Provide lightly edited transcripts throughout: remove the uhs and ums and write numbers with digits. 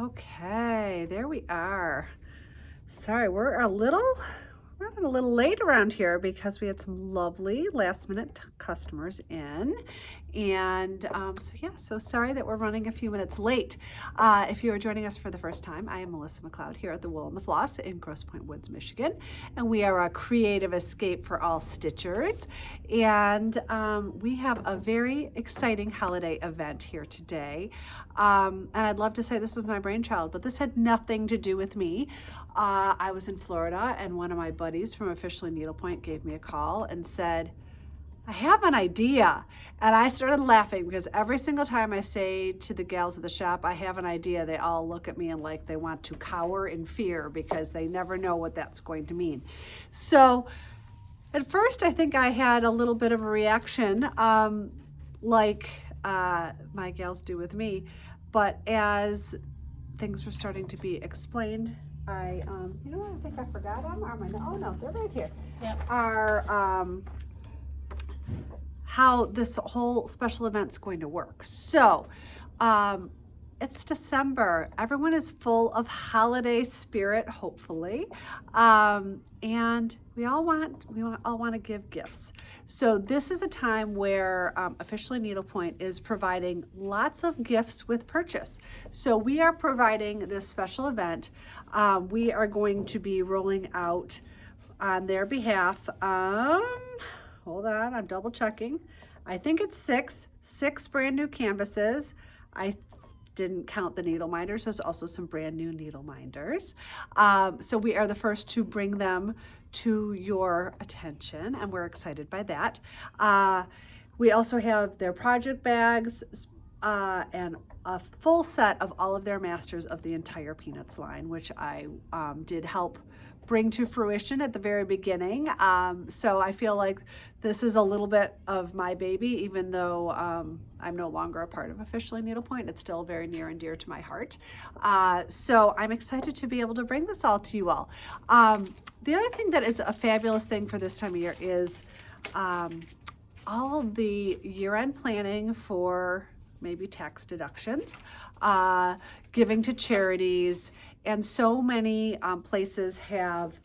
Okay, there we are. Sorry, we're running a little late around here because we had some lovely last minute customers in. And so sorry that we're running a few minutes late. If you are joining us for the first time, I am Melissa McLeod here at the Wool and the Floss in Grosse Pointe Woods, Michigan. And we are a creative escape for all stitchers. And we have a very exciting holiday event here today. And I'd love to say this was my brainchild, but this had nothing to do with me. I was in Florida and one of my buddies from Officially Needlepoint gave me a call and said, I have an idea. And I started laughing because every single time I say to the gals at the shop, I have an idea, they all look at me and like they want to cower in fear because they never know what that's going to mean. So at first, I think I had a little bit of a reaction, like my gals do with me. But as things were starting to be explained, I think I forgot them. Oh no, they're right here. Yep. How this whole special event's going to work. So, it's December. Everyone is full of holiday spirit, hopefully, and we all want to give gifts. So this is a time where Officially Needlepoint is providing lots of gifts with purchase. So we are providing this special event. We are going to be rolling out on their behalf. Hold on, I'm double checking. I think it's six brand new canvases. I didn't count the needle minders. There's also some brand new needle minders. So we are the first to bring them to your attention, and we're excited by that. We also have their project bags and a full set of all of their masters of the entire Peanuts line, which I did help bring to fruition at the very beginning. So I feel like this is a little bit of my baby, even though I'm no longer a part of Officially Needlepoint. It's still very near and dear to my heart. So I'm excited to be able to bring this all to you all. The other thing that is a fabulous thing for this time of year is all the year-end planning for maybe tax deductions, giving to charities, and so many places have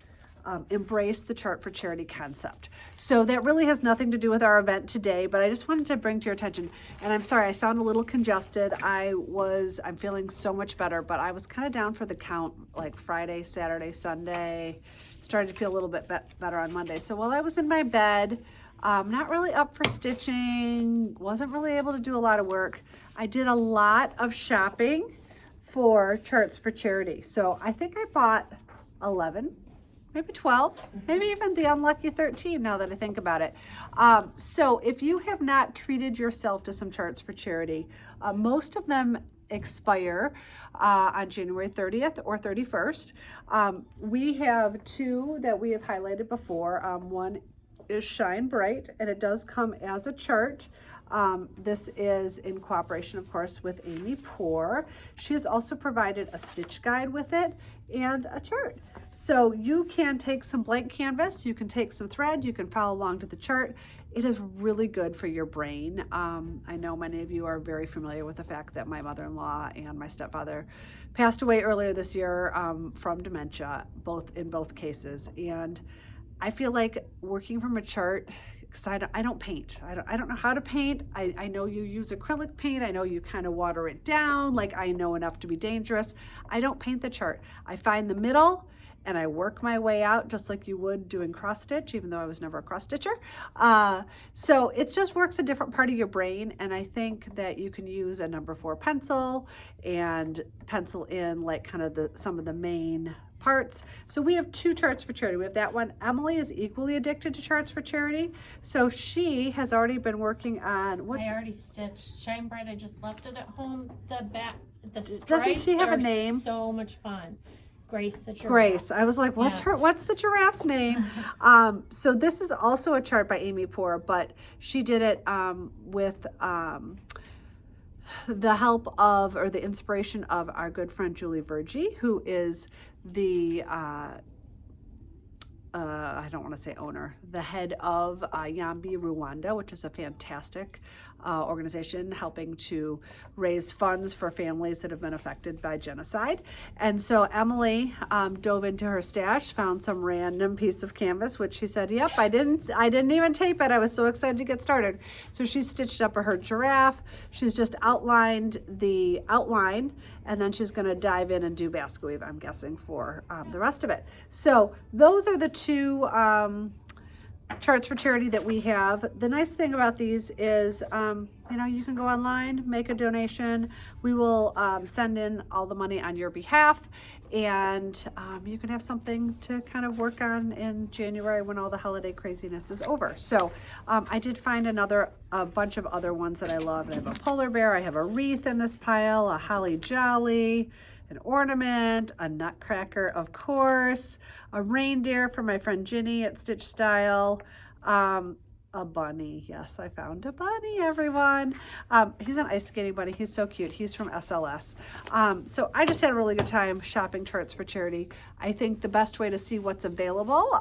embraced the Chart for Charity concept. So that really has nothing to do with our event today, but I just wanted to bring to your attention, and I'm sorry, I sound a little congested. I'm feeling so much better, but I was kind of down for the count like Friday, Saturday, Sunday, started to feel a little bit better on Monday. So while I was in my bed, not really up for stitching, wasn't really able to do a lot of work, I did a lot of shopping for Charts for Charity. So I think I bought 11, maybe 12, maybe even the unlucky 13 now that I think about it. So if you have not treated yourself to some Charts for Charity, most of them expire on January 30th or 31st. We have two that we have highlighted before. One is Shine Bright, and it does come as a chart. This is in cooperation, of course, with Amy Poor. She has also provided a stitch guide with it and a chart. So you can take some blank canvas, you can take some thread, you can follow along to the chart. It is really good for your brain. I know many of you are very familiar with the fact that my mother-in-law and my stepfather passed away earlier this year from dementia, in both cases. And I feel like working from a chart, because I don't paint. I don't know how to paint. I know you use acrylic paint. I know you kind of water it down. Like, I know enough to be dangerous. I don't paint the chart. I find the middle and I work my way out just like you would doing cross stitch, even though I was never a cross stitcher. So it just works a different part of your brain. And I think that you can use a number 4 pencil and pencil in like kind of some of the main parts. So we have 2 Charts for Charity. We have that one. Emily is equally addicted to Charts for Charity. So she has already been working on what? I already stitched Shine Bright. I just left it at home. The stripes Doesn't she have a name? So much fun. Grace the giraffe. Grace. I was like, what's the giraffe's name? So this is also a chart by Amy Poor, but she did it with the help of, or the inspiration of, our good friend Julie Vergie, who is the I don't want to say owner, the head of Yambi Rwanda, which is a fantastic organization helping to raise funds for families that have been affected by genocide. And so Emily dove into her stash, found some random piece of canvas, which she said, yep, I didn't even tape it. I was so excited to get started. So she stitched up her giraffe. She's just outlined the outline, and then she's going to dive in and do basket weave, I'm guessing, for the rest of it. So those are the two charts for charity that we have. The nice thing about these is, you can go online, make a donation. We will send in all the money on your behalf, and you can have something to kind of work on in January when all the holiday craziness is over. So I did find a bunch of other ones that I love. I have a polar bear, I have a wreath in this pile, a holly jolly, an ornament, a nutcracker, of course, a reindeer for my friend Ginny at Stitch Style, a bunny. Yes, I found a bunny, everyone. He's an ice skating bunny. He's so cute. He's from SLS. So I just had a really good time shopping charts for charity. I think the best way to see what's available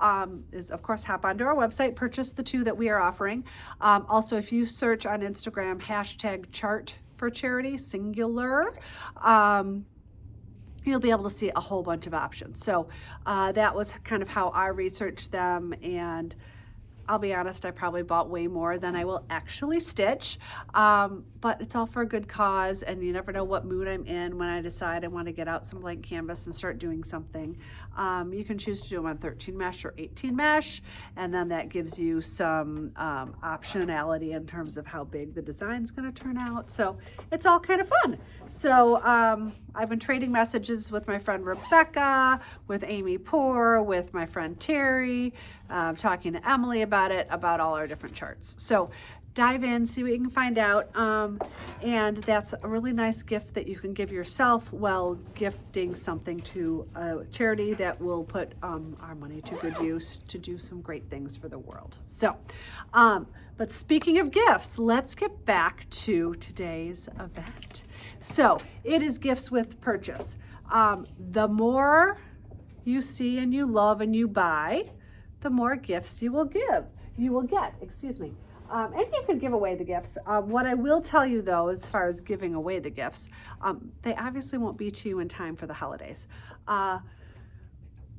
is, of course, hop onto our website, purchase the two that we are offering. Also, if you search on Instagram, #chart for charity, singular, you'll be able to see a whole bunch of options. So that was kind of how I researched them, and I'll be honest, I probably bought way more than I will actually stitch, but it's all for a good cause, and you never know what mood I'm in when I decide I want to get out some blank canvas and start doing something. You can choose to do them on 13 mesh or 18 mesh, and then that gives you some optionality in terms of how big the design's going to turn out. So it's all kind of fun. So I've been trading messages with my friend Rebecca, with Amy Poor, with my friend Terry, talking to Emily about it, about all our different charts. So dive in, see what you can find out. And that's a really nice gift that you can give yourself while gifting something to a charity that will put our money to good use to do some great things for the world. So, but speaking of gifts, let's get back to today's event. So it is gifts with purchase. The more you see and you love and you buy, the more gifts you will get, and you can give away the gifts. What I will tell you though, as far as giving away the gifts, they obviously won't be to you in time for the holidays.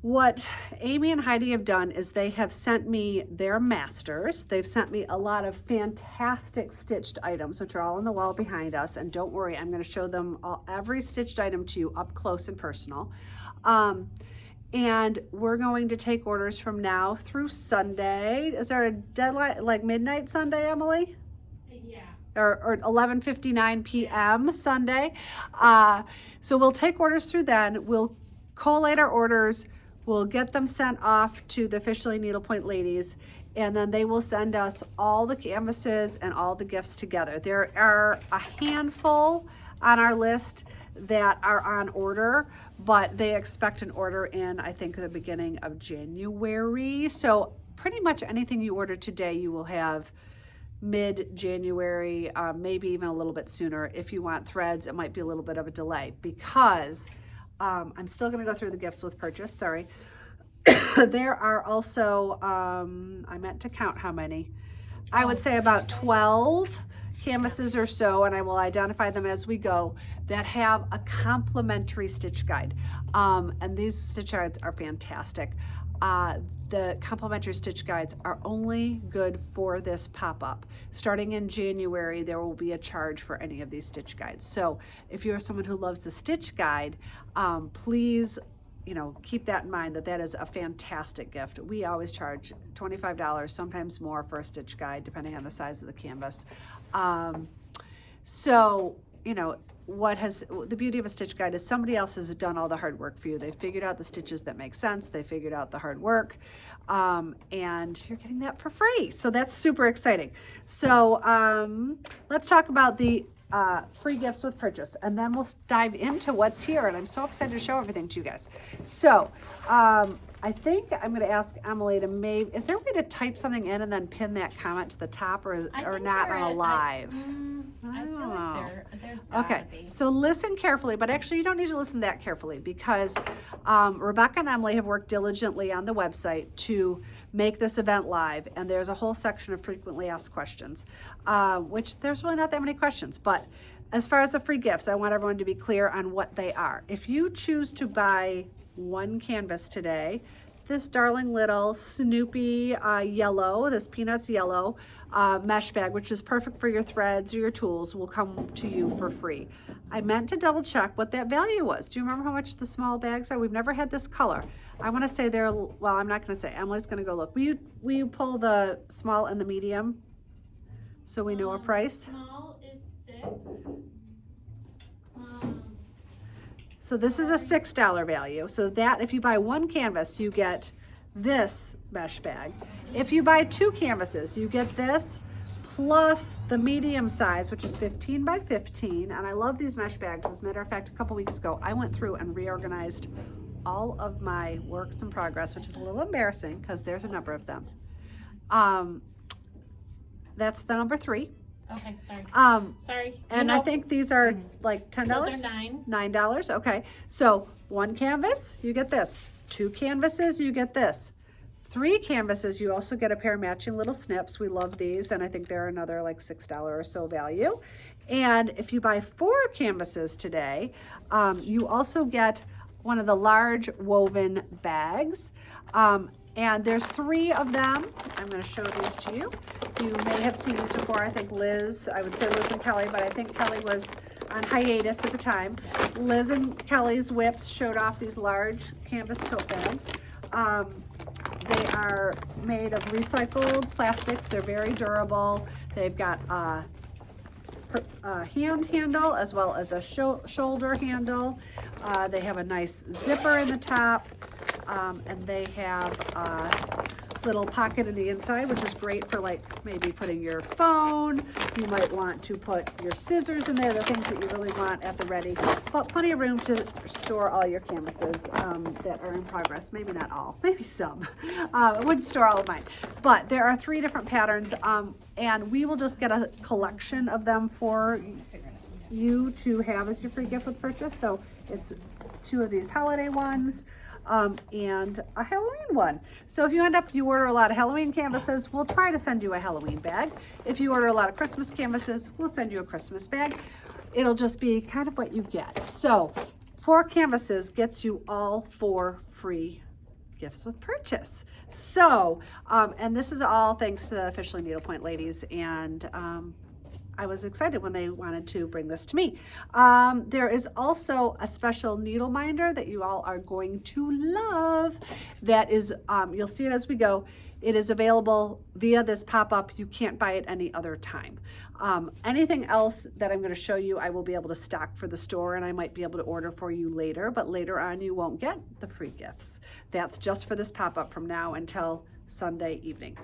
What Amy and Heidi have done is they have sent me their masters. They've sent me a lot of fantastic stitched items, which are all on the wall behind us. And don't worry, I'm going to show them every stitched item to you up close and personal. And we're going to take orders from now through Sunday. Is there a deadline, like midnight Sunday, Emily? Yeah. Or 11:59 p.m. Sunday. So we'll take orders through then. We'll collate our orders. We'll get them sent off to the Officially Needlepoint ladies, and then they will send us all the canvases and all the gifts together. There are a handful on our list that are on order, but they expect an order in, I think, the beginning of January. So pretty much anything you order today, you will have mid-January, maybe even a little bit sooner. If you want threads, it might be a little bit of a delay because I'm still going to go through the gifts with purchase, sorry. There are also, I meant to count how many. I would say about 12 canvases or so, and I will identify them as we go, that have a complimentary stitch guide. And these stitch guides are fantastic. The complimentary stitch guides are only good for this pop-up. Starting in January, there will be a charge for any of these stitch guides. So if you're someone who loves the stitch guide, please keep that in mind, that is a fantastic gift. We always charge $25, sometimes more, for a stitch guide, depending on the size of the canvas. The beauty of a stitch guide is somebody else has done all the hard work for you. They figured out the stitches that make sense. They figured out the hard work, and you're getting that for free. So that's super exciting. So let's talk about the free gifts with purchase, and then we'll dive into what's here. And I'm so excited to show everything to you guys. So I think I'm going to ask Emily to is there a way to type something in and then pin that comment to the top, or not on a live? I feel like there There's gotta Okay, be. so listen carefully, but actually you don't need to listen that carefully because Rebecca and Emily have worked diligently on the website to make this event live, and there's a whole section of frequently asked questions, which there's really not that many questions, but as far as the free gifts, I want everyone to be clear on what they are. If you choose to buy one canvas today, this darling little Snoopy yellow, this Peanuts yellow mesh bag, which is perfect for your threads or your tools, will come to you for free. I meant to double check what that value was. Do you remember how much the small bags are? We've never had this color. I want to say they're, well, I'm not going to say. Emily's going to go look. Will you pull the small and the medium so we know a price? Small is 6. So this is a $6 value. So that if you buy one canvas, you get this mesh bag. If you buy 2 canvases, you get this plus the medium size, which is 15 by 15. And I love these mesh bags. As a matter of fact, a couple weeks ago, I went through and reorganized all of my works in progress, which is a little embarrassing because there's a number of them. That's the number 3. Okay, sorry. Sorry. And I think these are like $10. Those are $9. $9, okay. So 1 canvas, you get this. 2 canvases, you get this. 3 canvases, you also get a pair of matching little snips. We love these, and I think they're another like $6 or so value. And if you buy 4 canvases today, you also get one of the large woven bags. And there's 3 of them. I'm going to show these to you. You may have seen these before. I think Liz, I would say Liz and Kelly, but I think Kelly was on hiatus at the time. Liz and Kelly's whips showed off these large canvas tote bags. They are made of recycled plastics. They're very durable. They've got a hand handle as well as a shoulder handle. They have a nice zipper in the top. And they have a little pocket in the inside, which is great for like maybe putting your phone. You might want to put your scissors in there, the things that you really want at the ready. But plenty of room to store all your canvases that are in progress. Maybe not all, maybe some. I wouldn't store all of mine. But there are 3 different patterns, and we will just get a collection of them for you to have as your free gift with purchase. So it's 2 of these holiday ones. And a Halloween one. So if you order a lot of Halloween canvases, we'll try to send you a Halloween bag. If you order a lot of Christmas canvases, we'll send you a Christmas bag. It'll just be kind of what you get. So 4 canvases gets you all 4 free gifts with purchase. So, and this is all thanks to the Officially Needlepoint ladies, and I was excited when they wanted to bring this to me. There is also a special needle minder that you all are going to love. That is, you'll see it as we go. It is available via this pop-up. You can't buy it any other time. Anything else that I'm going to show you, I will be able to stock for the store, and I might be able to order for you later, but later on you won't get the free gifts. That's just for this pop-up from now until Sunday evening.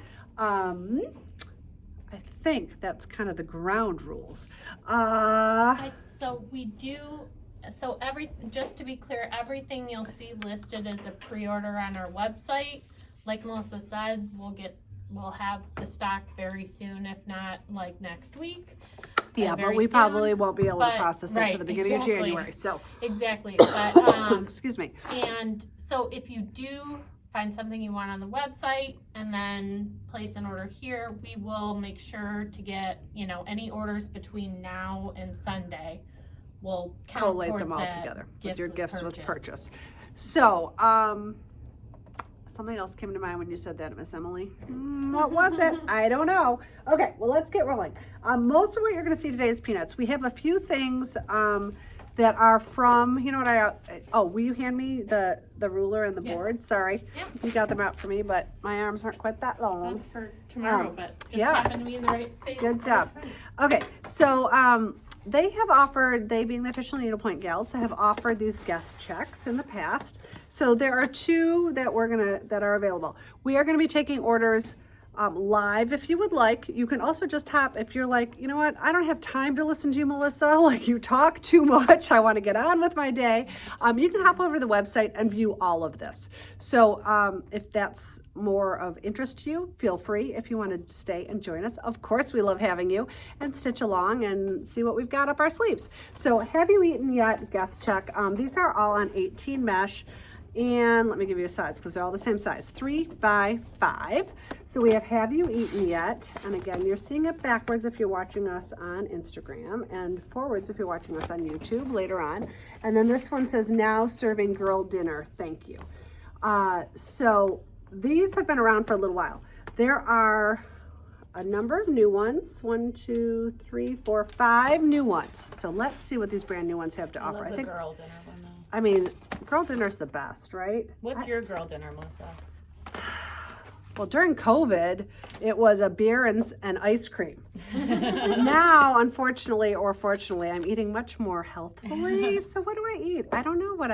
I think that's kind of the ground rules. So we do, so just to be clear, everything you'll see listed as a pre-order on our website. Like Melissa said, we'll have the stock very soon, if not like next week. Yeah, but we probably won't be able to process it to the beginning of January. So exactly. But excuse me. And so if you do find something you want on the website and then place an order here, we will make sure to get, any orders between now and Sunday. We'll collate them all together with your gifts with purchase. So, something else came to mind when you said that, Miss Emily. What was it? I don't know. Okay, well, let's get rolling. Most of what you're going to see today is peanuts. We have a few things that are from, will you hand me the ruler and the board? Sorry. Yep. You got them out for me, but my arms aren't quite that long. That's for tomorrow, but just happened to be in the right space. Good job. Okay, so they have offered, they being the Official Needlepoint gals, have offered these guest checks in the past. So there are 2 that that are available. We are going to be taking orders live if you would like. You can also just hop if you're like, you know what, I don't have time to listen to you, Melissa. Like, you talk too much. I want to get on with my day. You can hop over to the website and view all of this. So if that's more of interest to you, feel free if you want to stay and join us. Of course, we love having you and stitch along and see what we've got up our sleeves. So have you eaten yet? Guest check. These are all on 18 mesh. And let me give you a size because they're all the same size, 3 by 5. So we have you eaten yet? And again, you're seeing it backwards if you're watching us on Instagram, and forwards if you're watching us on YouTube later on. And then this one says, now serving girl dinner, thank you. So these have been around for a little while. There are a number of new ones, 1, 2, 3, 4, 5 new ones. So let's see what these brand new ones have to offer. I love the girl dinner one though. I mean, girl dinner's the best, right? What's your girl dinner, Melissa? Well, during COVID, it was a beer and ice cream. Now, unfortunately or fortunately, I'm eating much more healthfully. So what do I eat? I don't know what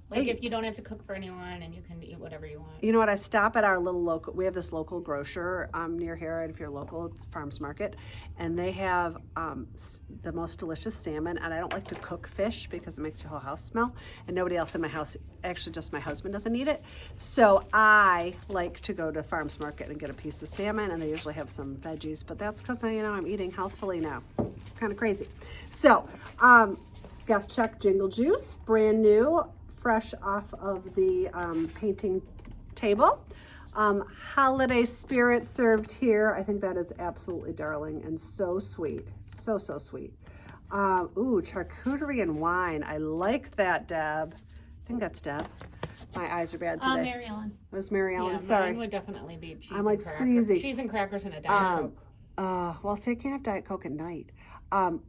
Like if you don't have to cook for anyone and you can eat whatever you want. You know what? I stop at our little local, we have this local grocer near here, and if you're local, it's Farms Market, and they have the most delicious salmon, and I don't like to cook fish because it makes your whole house smell, and nobody else in my house, actually just my husband doesn't eat it. So I like to go to Farms Market and get a piece of salmon, and they usually have some veggies, but that's because I'm eating healthfully now. It's kind of crazy. So, guest check Jingle Juice, brand new, fresh off of the painting table. Holiday spirit served here. I think that is absolutely darling and so sweet. So sweet. Ooh, charcuterie and wine. I like that, Deb. I think that's Deb. My eyes are bad today. Mary Ellen. It was Mary Ellen, Yeah, sorry. mine would definitely be cheese I'm like and crackers. squeezy. Cheese and crackers and a Diet Coke. Well, see, I can't have Diet Coke at night.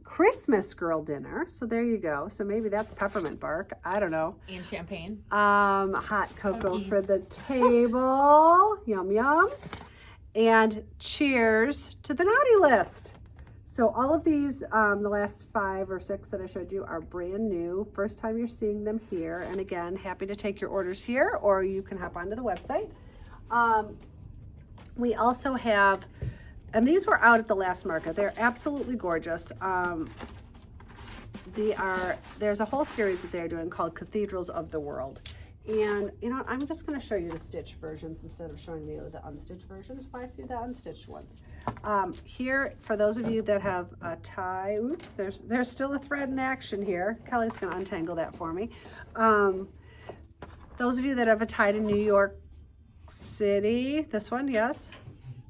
Christmas girl dinner. So there you go. So maybe that's peppermint bark. I don't know. And champagne. Hot cocoa Cookies. for the table. Yum, yum. And cheers to the naughty list. So all of these, the last 5 or 6 that I showed you are brand new. First time you're seeing them here. And again, happy to take your orders here, or you can hop onto the website. We also have, and these were out at the last market. They're absolutely gorgeous. There's a whole series that they're doing called Cathedrals of the World. And you know, I'm just going to show you the stitched versions instead of showing you the unstitched versions. Why see the unstitched ones? Here, for those of you that have a tie, oops, there's still a thread in action here. Kelly's going to untangle that for me. Those of you that have a tie to New York City, this one, yes?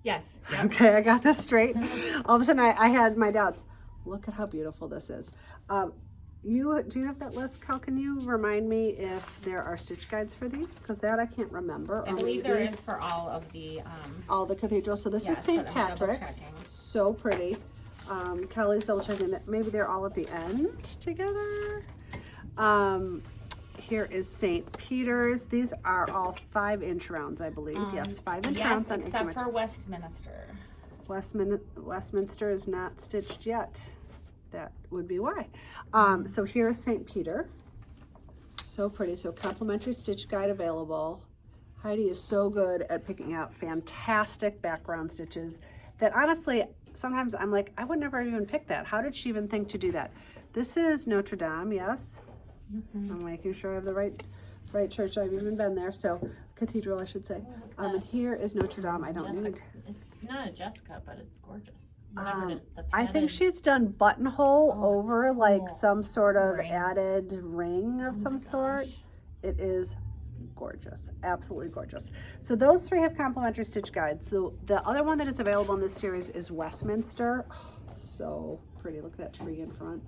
Yes. Yep. Okay, I got this straight. All of a sudden, I had my doubts. Look at how beautiful this is. Do you have that list, Cal? Can you remind me if there are stitch guides for these? Because that I can't remember. I believe there is for all of the all the cathedrals. So this is yes, St. but I'm Patrick's. double-checking. So pretty. Kelly's double checking that maybe they're all at the end together. Here is St. Peter's. These are all 5-inch rounds, I believe. Yes, 5-inch rounds on except inch. for Westminster. Westminster is not stitched yet. That would be why. So here's St. Peter. So pretty. So complimentary stitch guide available. Heidi is so good at picking out fantastic background stitches that honestly, sometimes I'm like, I would never even pick that. How did she even think to do that? This is Notre Dame, yes. I'm making sure I have the right church. I've even been there. So cathedral, I should say. And here is Notre Dame. I don't need. It's not a Jessica, but it's gorgeous. Whatever it is, the I think padded- she's done buttonhole Oh, over it's like cool. some sort of Ring. added ring of Oh some my sort. gosh. It is gorgeous, absolutely gorgeous. So those 3 have complimentary stitch guides. The other one that is available in this series is Westminster. Oh, so pretty. Look at that tree in front.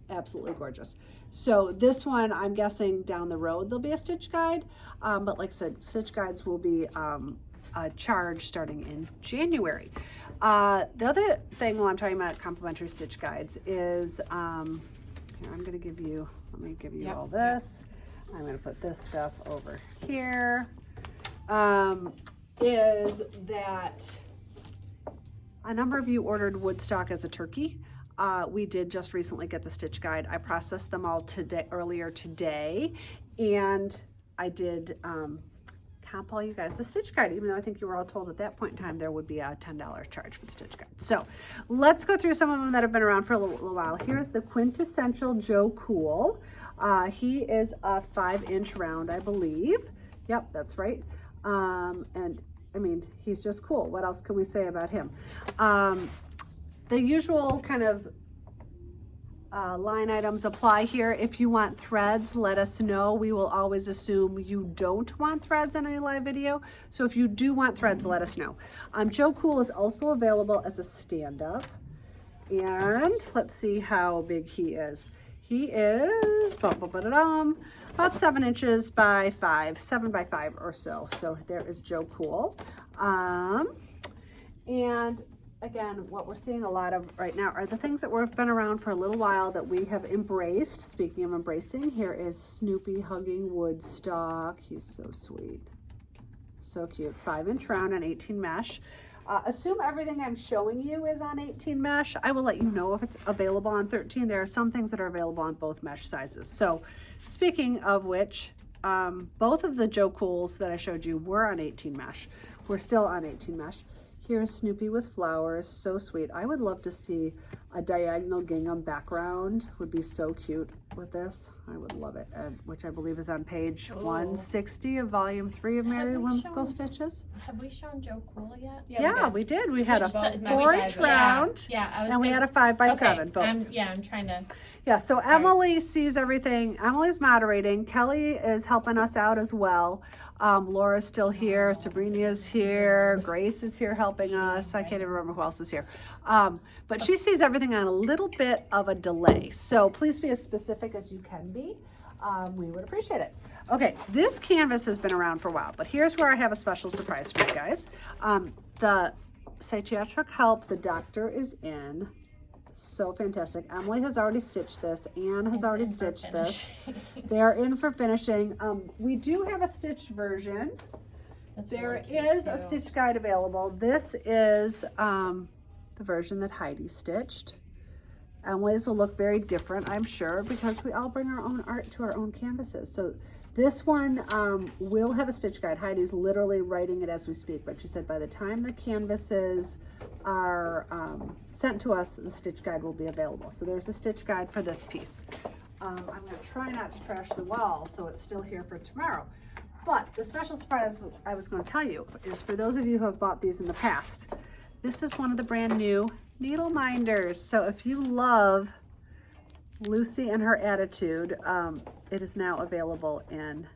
Absolutely gorgeous. So this one, I'm guessing down the road there'll be a stitch guide, but like I said, stitch guides will be a charge starting in January. The other thing while I'm talking about complimentary stitch guides is, here, I'm going to give you, let me give you Yep, all this. I'm going to put this stuff over here. Is that a number of you ordered Woodstock as a turkey. We did just recently get the stitch guide. I processed them all earlier today, and I did comp all you guys the stitch guide, even though I think you were all told at that point in time there would be a $10 charge for the stitch guide. So let's go through some of them that have been around for a little while. Here's the quintessential Joe Cool. He is a 5-inch round, I believe. Yep, that's right. And I mean, he's just cool. What else can we say about him? The usual kind of line items apply here. If you want threads, let us know. We will always assume you don't want threads on any live video. So if you do want threads, let us know. Joe Cool is also available as a stand-up. And let's see how big he is. He is about 7 inches by 5, 7 by 5 or so. So there is Joe Cool. And again, what we're seeing a lot of right now are the things that have been around for a little while that we have embraced. Speaking of embracing, here is Snoopy hugging Woodstock. He's so sweet. So cute. 5-inch round and 18 mesh. Assume everything I'm showing you is on 18 mesh. I will let you know if it's available on 13. There are some things that are available on both mesh sizes. So speaking of which, both of the Joe Cools that I showed you were on 18 mesh. We're still on 18 mesh. Here's Snoopy with flowers, so sweet. I would love to see a diagonal gingham background. Would be so cute with this. I would love it, which I believe is on page 160 of volume 3 of Mary Whimsical Stitches. Have we shown Joe Cool yet? Yeah, we did. We had a Which 4-inch round, and we had a 5 by 7. Both. I'm trying to. Yeah, so Emily sees everything. Emily's moderating. Kelly is helping us out as well. Laura's still here. Sabrina's here. Grace is here helping us. I can't even remember who else is here. But she sees everything on a little bit of a delay. So please be as specific as you can be. We would appreciate it. Okay, this canvas has been around for a while, but here's where I have a special surprise for you guys. The Psychiatric Help, the doctor is in. So fantastic. Emily has already stitched this. Anne has already stitched this. They're in for finishing. We do have a stitched version. There is a stitch guide available. This is the version that Heidi stitched. Emily's will look very different, I'm sure, because we all bring our own art to our own canvases. So this one will have a stitch guide. Heidi's literally writing it as we speak, but she said by the time the canvases are sent to us, the stitch guide will be available. So there's a stitch guide for this piece. I'm going to try not to trash the wall, so it's still here for tomorrow. But the special surprise I was going to tell you is for those of you who have bought these in the past, this is one of the brand new needle minders. So if you love Lucy and her attitude, it is now available in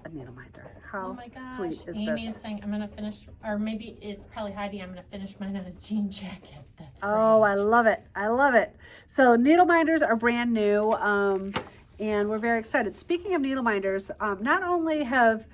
a needle minder. How sweet is Amy this? is saying I'm gonna finish, or maybe it's probably Heidi, I'm gonna finish mine on a jean jacket. That's Oh, great. I love it. I love it. So needle minders are brand new, and we're very excited. Speaking of needle minders, not only have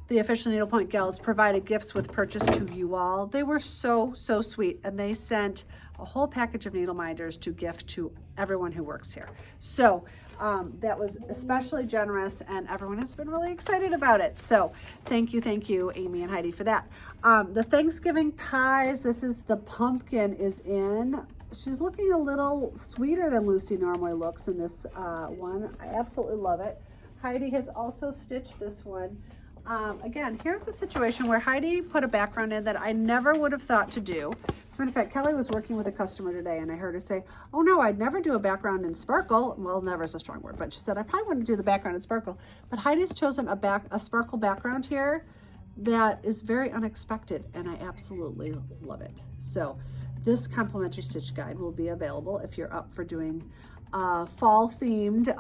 the official Needlepoint gals provided gifts with purchase to you all, they were so sweet, and they sent a whole package of needle minders to gift to everyone who works here. So that was especially generous, and everyone has been really excited about it. So thank you, Amy and Heidi, for that. The Thanksgiving pies, this is the pumpkin is in. She's looking a little sweeter than Lucy normally looks in this one. I absolutely love it. Heidi has also stitched this one. Again, here's a situation where Heidi put a background in that I never would have thought to do. As a matter of fact, Kelly was working with a customer today, and I heard her say, oh no, I'd never do a background in sparkle. Well, never is a strong word, but she said, I probably wouldn't do the background in sparkle. But Heidi's chosen a sparkle background here that is very unexpected, and I absolutely love it. So this complimentary stitch guide will be available if you're up for doing fall themed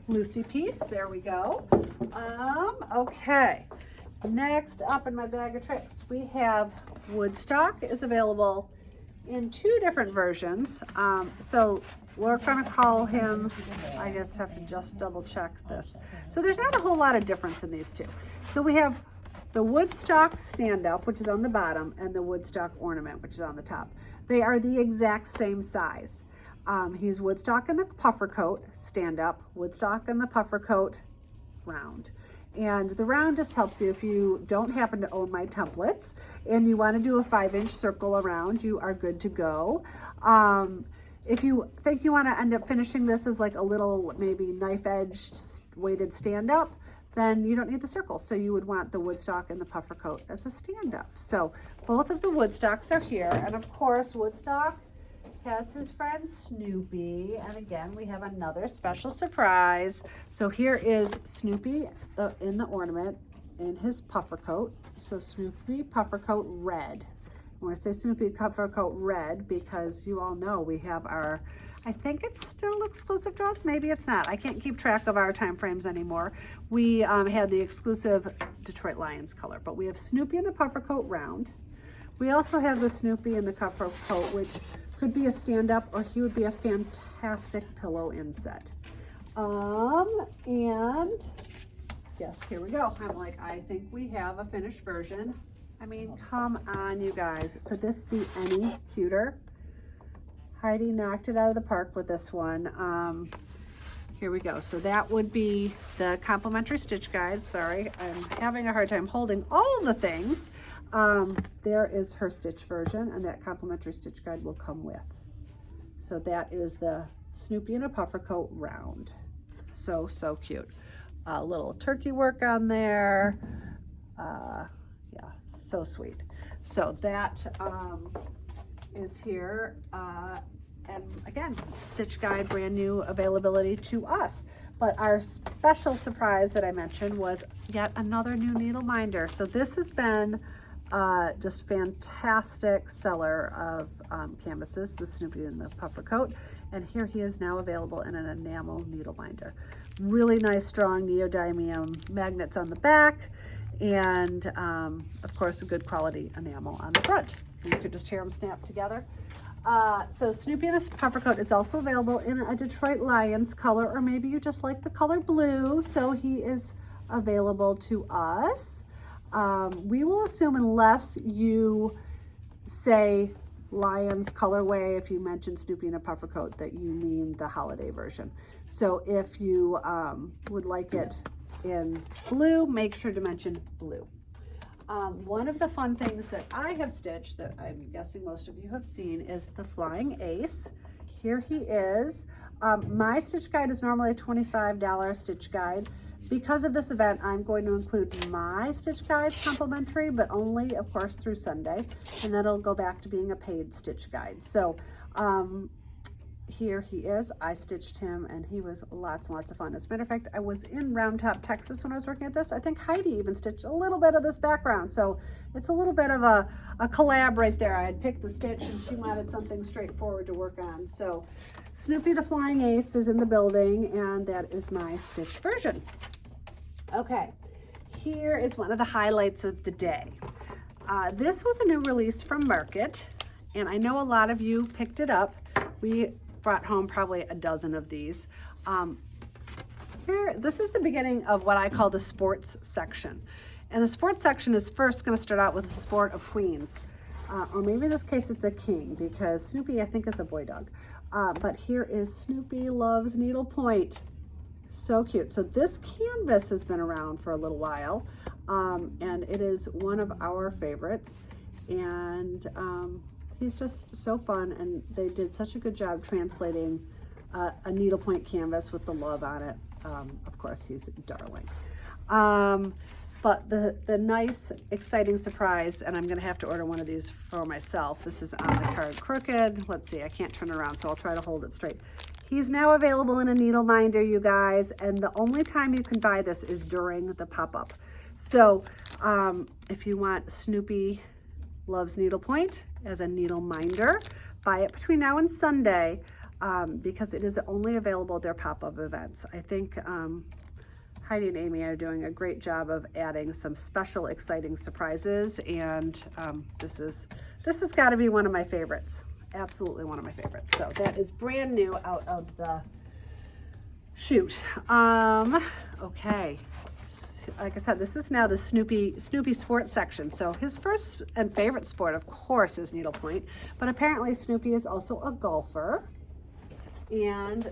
Lucy piece. There we go. Okay, next up in my bag of tricks, we have Woodstock is available in 2 different versions. So we're going to call him, I guess have to just double check this. So there's not a whole lot of difference in these 2. So we have the Woodstock stand-up, which is on the bottom, and the Woodstock ornament, which is on the top. They are the exact same size. He's Woodstock in the puffer coat, stand-up, Woodstock in the puffer coat, round. And the round just helps you if you don't happen to own my templates and you want to do a 5-inch circle around, you are good to go. If you think you want to end up finishing this as like a little maybe knife edged weighted stand-up, then you don't need the circle. So you would want the Woodstock and the puffer coat as a stand-up. So both of the Woodstocks are here. And of course, Woodstock has his friend Snoopy. And again, we have another special surprise. So here is Snoopy in the ornament in his puffer coat. So Snoopy puffer coat red. I want to say Snoopy puffer coat red because you all know we have our, I think it's still exclusive to us. Maybe it's not. I can't keep track of our time frames anymore. We had the exclusive Detroit Lions color, but we have Snoopy in the puffer coat round. We also have the Snoopy in the puffer coat, which could be a stand-up or he would be a fantastic pillow inset. And yes, here we go. I'm like, I think we have a finished version. I mean, come on, you guys. Could this be any cuter? Heidi knocked it out of the park with this one. Here we go. So that would be the complimentary stitch guide. Sorry, I'm having a hard time holding all of the things. There is her stitch version, and that complimentary stitch guide will come with. So that is the Snoopy in a puffer coat round. So, so cute. A little turkey work on there. Yeah, so sweet. So that is here. And again, stitch guide, brand new availability to us. But our special surprise that I mentioned was yet another new needle minder. So this has been just fantastic seller of canvases, the Snoopy and the puffer coat. And here he is now available in an enamel needle minder. Really nice, strong neodymium magnets on the back. And of course, a good quality enamel on the front. You could just hear them snap together. So Snoopy this puffer coat is also available in a Detroit Lions color, or maybe you just like the color blue. So he is available to us. We will assume, unless you say Lions colorway, if you mention Snoopy in a puffer coat, that you mean the holiday version. So if you would like it in blue, make sure to mention blue. One of the fun things that I have stitched that I'm guessing most of you have seen is the Flying Ace. Here he is. My stitch guide is normally a $25 stitch guide. Because of this event, I'm going to include my stitch guide complimentary, but only, of course, through Sunday, and then it'll go back to being a paid stitch guide. So here he is. I stitched him, and he was lots and lots of fun. As a matter of fact, I was in Round Top, Texas when I was working at this. I think Heidi even stitched a little bit of this background, so it's a little bit of a collab right there. I had picked the stitch, and she wanted something straightforward to work on. So Snoopy the Flying Ace is in the building, and that is my stitched version. Okay, here is one of the highlights of the day. This was a new release from Market, and I know a lot of you picked it up. We brought home probably a dozen of these. This is the beginning of what I call the sports section. And the sports section is first going to start out with the sport of queens. Or maybe in this case it's a king, because Snoopy I think is a boy dog. But here is Snoopy Loves Needlepoint. So cute. So this canvas has been around for a little while, and it is one of our favorites. And he's just so fun, and they did such a good job translating a needlepoint canvas with the love on it. Of course, he's darling. But the nice, exciting surprise, and I'm going to have to order one of these for myself. This is on the card crooked. Let's see, I can't turn around, so I'll try to hold it straight. He's now available in a needle minder, you guys, and the only time you can buy this is during the pop-up. So if you want Snoopy Loves Needlepoint as a needle minder, buy it between now and Sunday, because it is only available at their pop-up events. I think Heidi and Amy are doing a great job of adding some special, exciting surprises, and this has got to be one of my favorites. Absolutely one of my favorites. So that is brand new out of the chute. Okay. Like I said, this is now the Snoopy sports section. So his first and favorite sport, of course, is needlepoint, but apparently Snoopy is also a golfer. And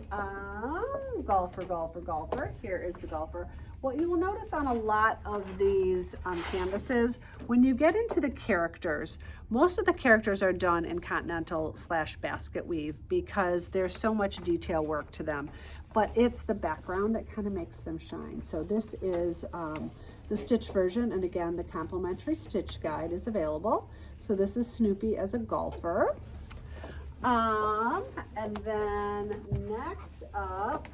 golfer. Here is the golfer. What you will notice on a lot of these canvases, when you get into the characters, most of the characters are done in continental / basket weave because there's so much detail work to them. but it's the background that kind of makes them shine. So this is the stitch version, and again, the complimentary stitch guide is available. So this is Snoopy as a golfer. And then next up,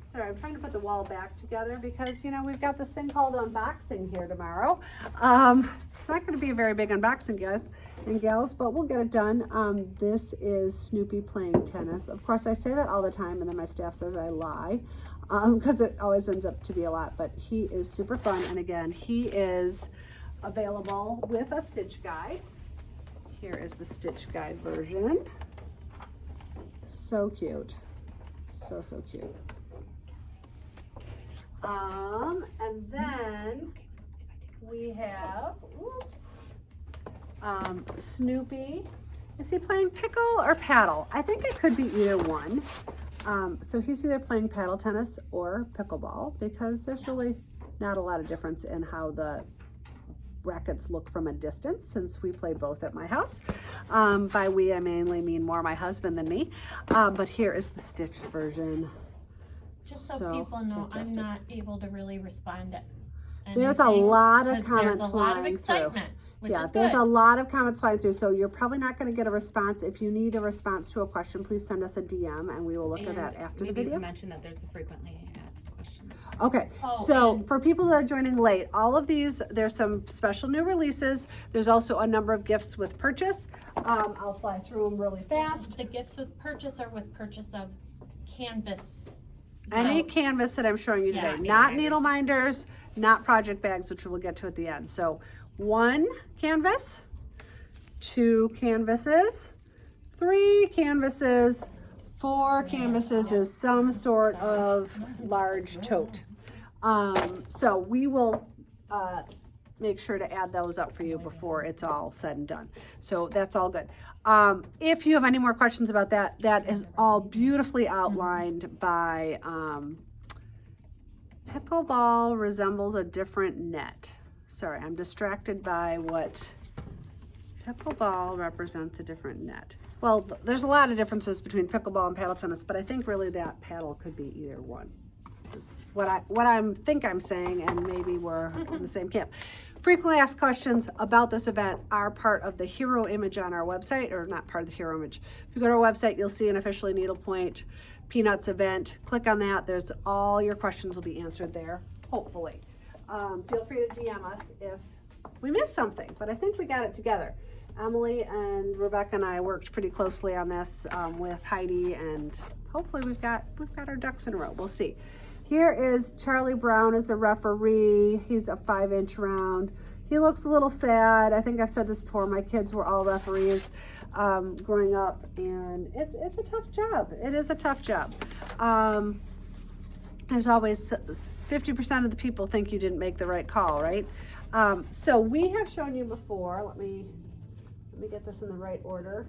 sorry, I'm trying to put the wall back together because, you know, we've got this thing called unboxing here tomorrow. It's not going to be a very big unboxing, guys and gals, but we'll get it done. This is Snoopy playing tennis. Of course, I say that all the time, and then my staff says I lie, because it always ends up to be a lot, but he is super fun. And again, he is available with a stitch guide. Here is the stitch guide version. So cute. So cute. And then we have, Snoopy. Is he playing pickle or paddle? I think it could be either one. So he's either playing paddle tennis or pickleball, because there's really not a lot of difference in how the rackets look from a distance, since we play both at my house. By we, I mainly mean more my husband than me. But here is the stitched version. Just so people know, fantastic. I'm not able to really respond to anything. There's a lot of comments there's a lot of flying excitement, through. Which Yeah, is there's good. a lot of comments flying through, so you're probably not going to get a response. If you need a response to a question, please send us a DM, and we will look at that after the video. You mentioned that there's a frequently asked questions. Okay, Oh, so and for people that are joining late, all of these, there's some special new releases. There's also a number of gifts with purchase. I'll fly through them really fast. the gifts with purchase are with purchase of canvas. Any So- canvas that I'm showing you today, Yes. not needle minders, not project bags, which we'll get to at the end. So 1 canvas, 2 canvases, 3 canvases, 4 canvases is some sort of large tote. So we will make sure to add those up for you before it's all said and done. So that's all good. If you have any more questions about that, that is all beautifully outlined by pickleball resembles a different net. Sorry, I'm distracted by what pickleball represents a different net. Well, there's a lot of differences between pickleball and paddle tennis, but I think really that paddle could be either one. Is what I'm saying, and maybe we're in the same camp. Frequently asked questions about this event are part of the hero image on our website, or not part of the hero image. If you go to our website, you'll see an officially Needlepoint Peanuts event. Click on that. There's all your questions will be answered there, hopefully. Feel free to DM us if we missed something, but I think we got it together. Emily and Rebecca and I worked pretty closely on this with Heidi, and hopefully we've got our ducks in a row. We'll see. Here is Charlie Brown as the referee. He's a 5-inch round. He looks a little sad. I think I've said this before. My kids were all referees growing up, and it's a tough job. It is a tough job. There's always 50% of the people think you didn't make the right call, right? So we have shown you before. Let me get this in the right order.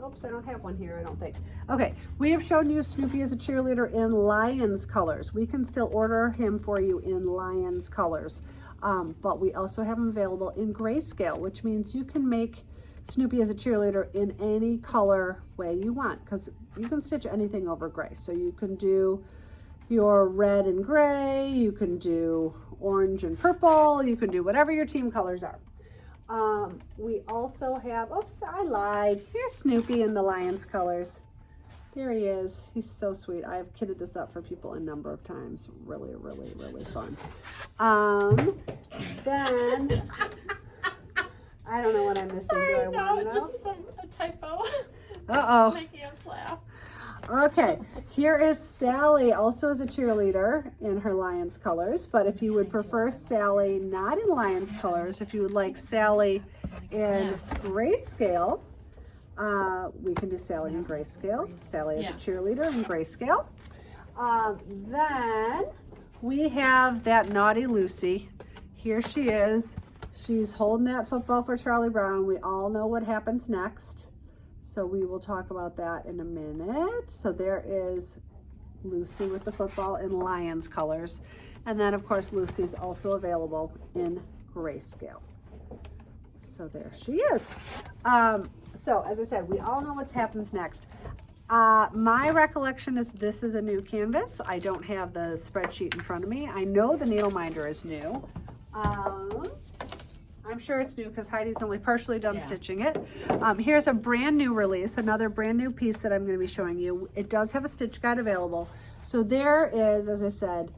Oops, I don't have one here, I don't think. Okay, we have shown you Snoopy as a cheerleader in Lions colors. We can still order him for you in Lions colors, but we also have him available in grayscale, which means you can make Snoopy as a cheerleader in any color way you want, because you can stitch anything over gray. So you can do your red and gray, you can do orange and purple, you can do whatever your team colors are. We also have, oops, I lied. Here's Snoopy in the Lions colors. There he is. He's so sweet. I've kitted this up for people a number of times. Really, really, really fun. Then, I don't know what I'm missing. Sorry, Do I want to know? just a typo. Uh-oh. Making us laugh. Okay, here is Sally, also as a cheerleader in her Lions colors, but if you would prefer Sally not in Lions colors, if you would like Sally in grayscale, we can do Sally in grayscale. Sally as a cheerleader in grayscale. Then we have that naughty Lucy. Here she is. She's holding that football for Charlie Brown. We all know what happens next. So we will talk about that in a minute. So there is Lucy with the football in Lions colors. And then of course Lucy's also available in grayscale. So there she is. So as I said, we all know what happens next. My recollection is this is a new canvas. I don't have the spreadsheet in front of me. I know the needle minder is new. I'm sure it's new because Heidi's only partially done stitching it. Here's a brand new release, another brand new piece that I'm going to be showing you. It does have a stitch guide available. So there is, as I said,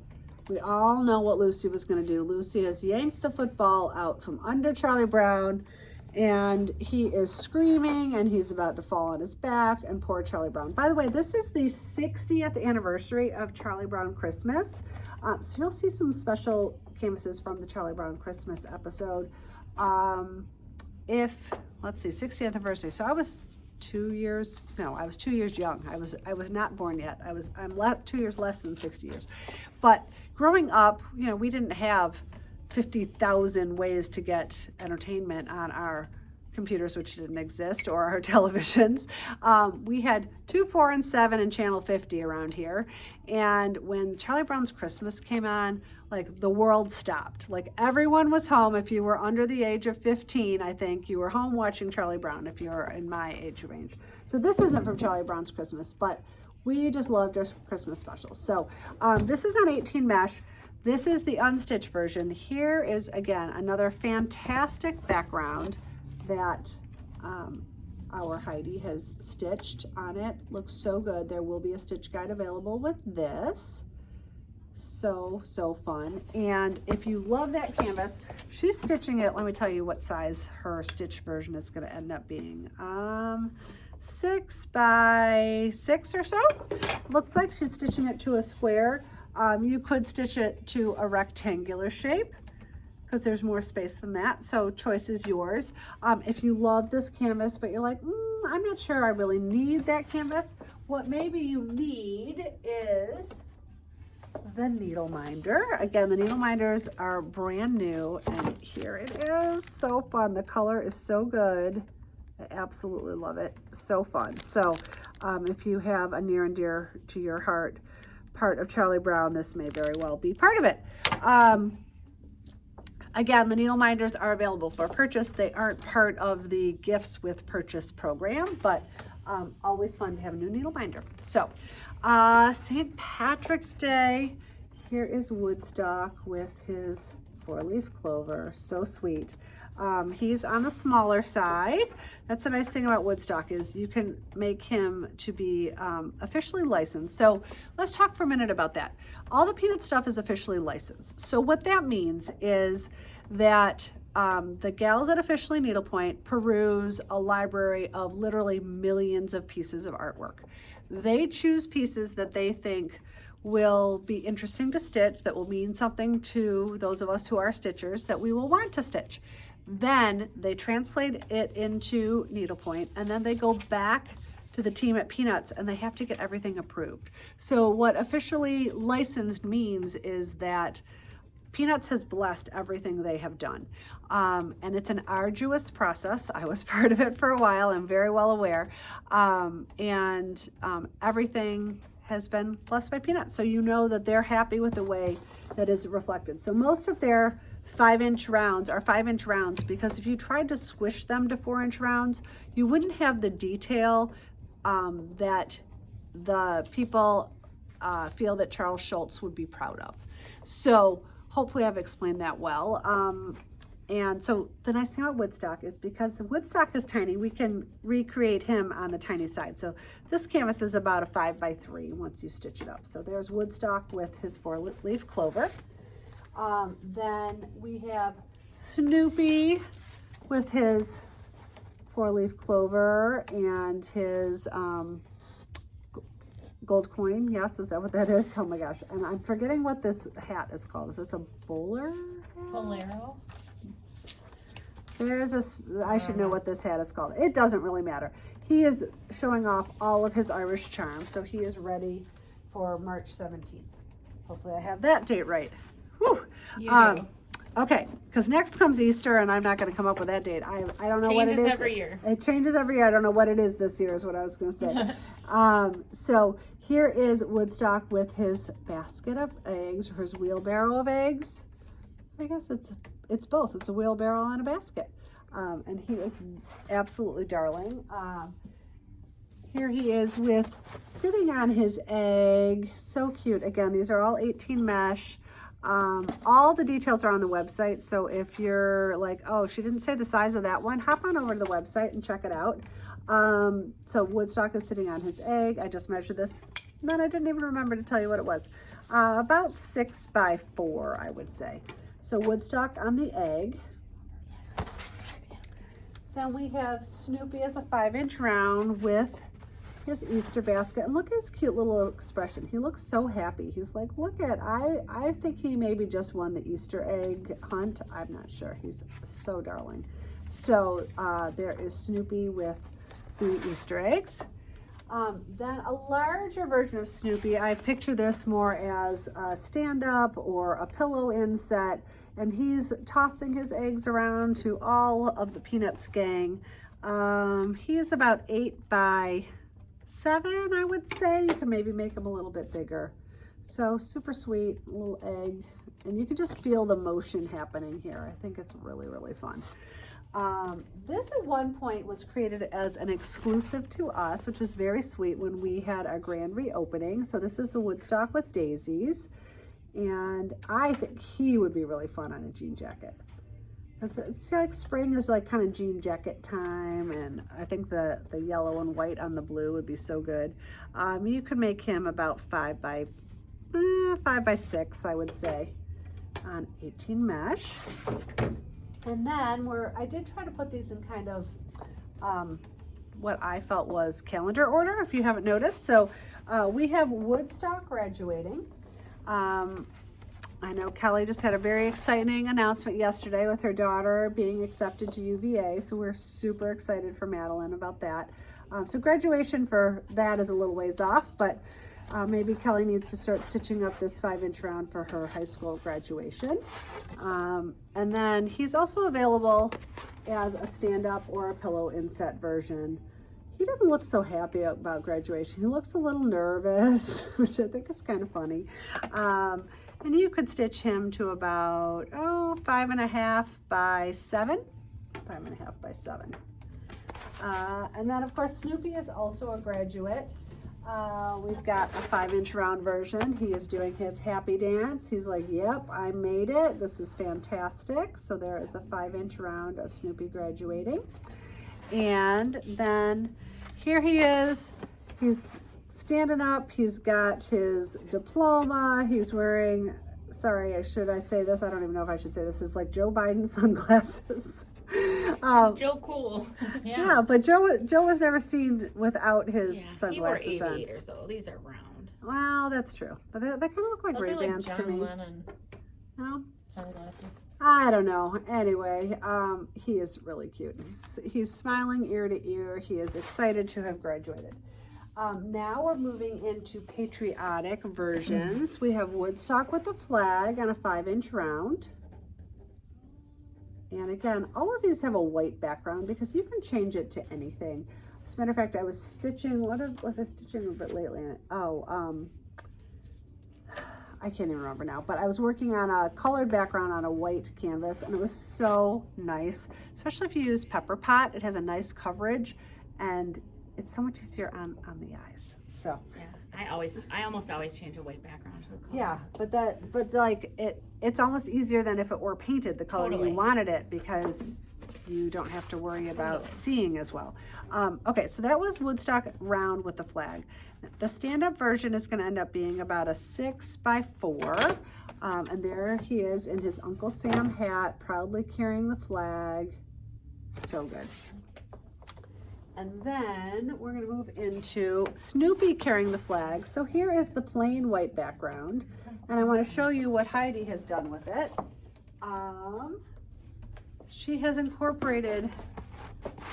we all know what Lucy was going to do. Lucy has yanked the football out from under Charlie Brown, and he is screaming, and he's about to fall on his back, and poor Charlie Brown. By the way, this is the 60th anniversary of Charlie Brown Christmas. So you'll see some special canvases from the Charlie Brown Christmas episode. Let's see, 60th anniversary. So I was 2 years young. I was not born yet. I'm 2 years less than 60 years. But growing up, we didn't have 50,000 ways to get entertainment on our computers, which didn't exist, or our televisions. We had 2, 4, and 7 and channel 50 around here. And when Charlie Brown's Christmas came on, like the world stopped. Like everyone was home. If you were under the age of 15, I think you were home watching Charlie Brown if you're in my age range. So this isn't from Charlie Brown's Christmas, but we just loved our Christmas specials. So this is on 18 mesh. This is the unstitched version. Here is, again, another fantastic background that our Heidi has stitched on it. Looks so good. There will be a stitch guide available with this. So fun. And if you love that canvas, she's stitching it. Let me tell you what size her stitch version is going to end up being. 6 by 6 or so. Looks like she's stitching it to a square. You could stitch it to a rectangular shape because there's more space than that. So choice is yours. If you love this canvas, but you're like, I'm not sure I really need that canvas. What maybe you need is the needle minder. Again, the needle minders are brand new, and here it is. So fun. The color is so good. I absolutely love it. So fun. So if you have a near and dear to your heart part of Charlie Brown, this may very well be part of it. Again, the needle minders are available for purchase. They aren't part of the gifts with purchase program, but always fun to have a new needle minder. So St. Patrick's Day, here is Woodstock with his 4-leaf clover. So sweet. He's on the smaller side. That's the nice thing about Woodstock is you can make him to be officially licensed. So let's talk for a minute about that. All the peanut stuff is officially licensed. So what that means is that the gals at Officially Needlepoint peruse a library of literally millions of pieces of artwork. They choose pieces that they think will be interesting to stitch, that will mean something to those of us who are stitchers, that we will want to stitch. Then they translate it into needlepoint, and then they go back to the team at Peanuts, and they have to get everything approved. So what officially licensed means is that Peanuts has blessed everything they have done. And it's an arduous process. I was part of it for a while. I'm very well aware. Everything has been blessed by Peanuts. So you know that they're happy with the way that is reflected. So most of their 5-inch rounds are 5-inch rounds because if you tried to squish them to 4-inch rounds, you wouldn't have the detail that the people feel that Charles Schultz would be proud of. So hopefully I've explained that well. And so the nice thing about Woodstock is because Woodstock is tiny, we can recreate him on the tiny side. So this canvas is about a 5 by 3 once you stitch it up. So there's Woodstock with his 4-leaf clover. Then we have Snoopy with his 4-leaf clover and his gold coin. Yes, is that what that is? Oh my gosh. And I'm forgetting what this hat is called. Is this a bowler hat? Bolero. There's this, I should know what this hat is called. It doesn't really matter. He is showing off all of his Irish charm, so he is ready for March 17th. Hopefully I have that date right. Whew. You do. Okay, because next comes Easter, and I'm not going to come up with that date. I don't know what it is. Changes every year. It changes every year. I don't know what it is this year is what I was going to say. So here is Woodstock with his basket of eggs, or his wheelbarrow of eggs. I guess it's both. It's a wheelbarrow and a basket. And he is absolutely darling. here he is with sitting on his egg. So cute. Again, these are all 18 mesh. All the details are on the website. So if you're like, oh, she didn't say the size of that one, hop on over to the website and check it out. So Woodstock is sitting on his egg. I just measured this. Then I didn't even remember to tell you what it was. About 6 by 4, I would say. So Woodstock on the egg. Then we have Snoopy as a 5-inch round with his Easter basket. And look at his cute little expression. He looks so happy. He's like, look at, I think he maybe just won the Easter egg hunt. I'm not sure. He's so darling. So there is Snoopy with the Easter eggs. Then a larger version of Snoopy, I picture this more as a stand-up or a pillow inset, and he's tossing his eggs around to all of the Peanuts gang. He is about 8 by 7, I would say. You can maybe make him a little bit bigger. So super sweet little egg, and you can just feel the motion happening here. I think it's really, really fun. This at one point was created as an exclusive to us, which was very sweet when we had our grand reopening. So this is the Woodstock with daisies, and I think he would be really fun on a jean jacket. It's like spring is like kind of jean jacket time, and I think the yellow and white on the blue would be so good. You could make him about 5 by 6, I would say, on 18 mesh. And then I did try to put these in kind of what I felt was calendar order, if you haven't noticed. So we have Woodstock graduating. I know Kelly just had a very exciting announcement yesterday with her daughter being accepted to UVA. So we're super excited for Madeline about that. So graduation for that is a little ways off, but maybe Kelly needs to start stitching up this 5-inch round for her high school graduation. And then he's also available as a stand-up or a pillow inset version. He doesn't look so happy about graduation. He looks a little nervous, which I think is kind of funny. And you could stitch him to about, 5.5 by 7. 5.5 by 7. And then of course Snoopy is also a graduate. We've got a 5-inch round version. He is doing his happy dance. He's like, yep, I made it. This is fantastic. So there is a 5-inch round of Snoopy graduating. And then here he is. He's standing up. He's got his diploma. He's wearing, should I say this? I don't even know if I should say this. Is like Joe Biden sunglasses. Joe cool. Yeah, but Joe was never seen without his sunglasses he wore on. aviators though. These are round. Well, that's true, but they kind of look like Those are Ray-Bans like to John me. Lennon No, sunglasses. I don't know. Anyway, he is really cute. He's smiling ear to ear. He is excited to have graduated. Now we're moving into patriotic versions. We have Woodstock with a flag on a 5-inch round. And again, all of these have a white background because you can change it to anything. As a matter of fact, I was stitching, what was I stitching a bit lately? I can't even remember now, but I was working on a colored background on a white canvas, and it was so nice, especially if you use Pepper Pot. It has a nice coverage, and it's so much easier on the eyes. So Yeah, I almost always change a white background to a color. yeah, but like it's almost easier than if it were painted the color Totally. you wanted it, because you don't have to worry about seeing as well. Okay, so that was Woodstock round with the flag. The stand-up version is going to end up being about a 6 by 4, and there he is in his Uncle Sam hat, proudly carrying the flag. So good. And then we're going to move into Snoopy carrying the flag. So here is the plain white background, and I want to show you what Heidi has done with it. She has incorporated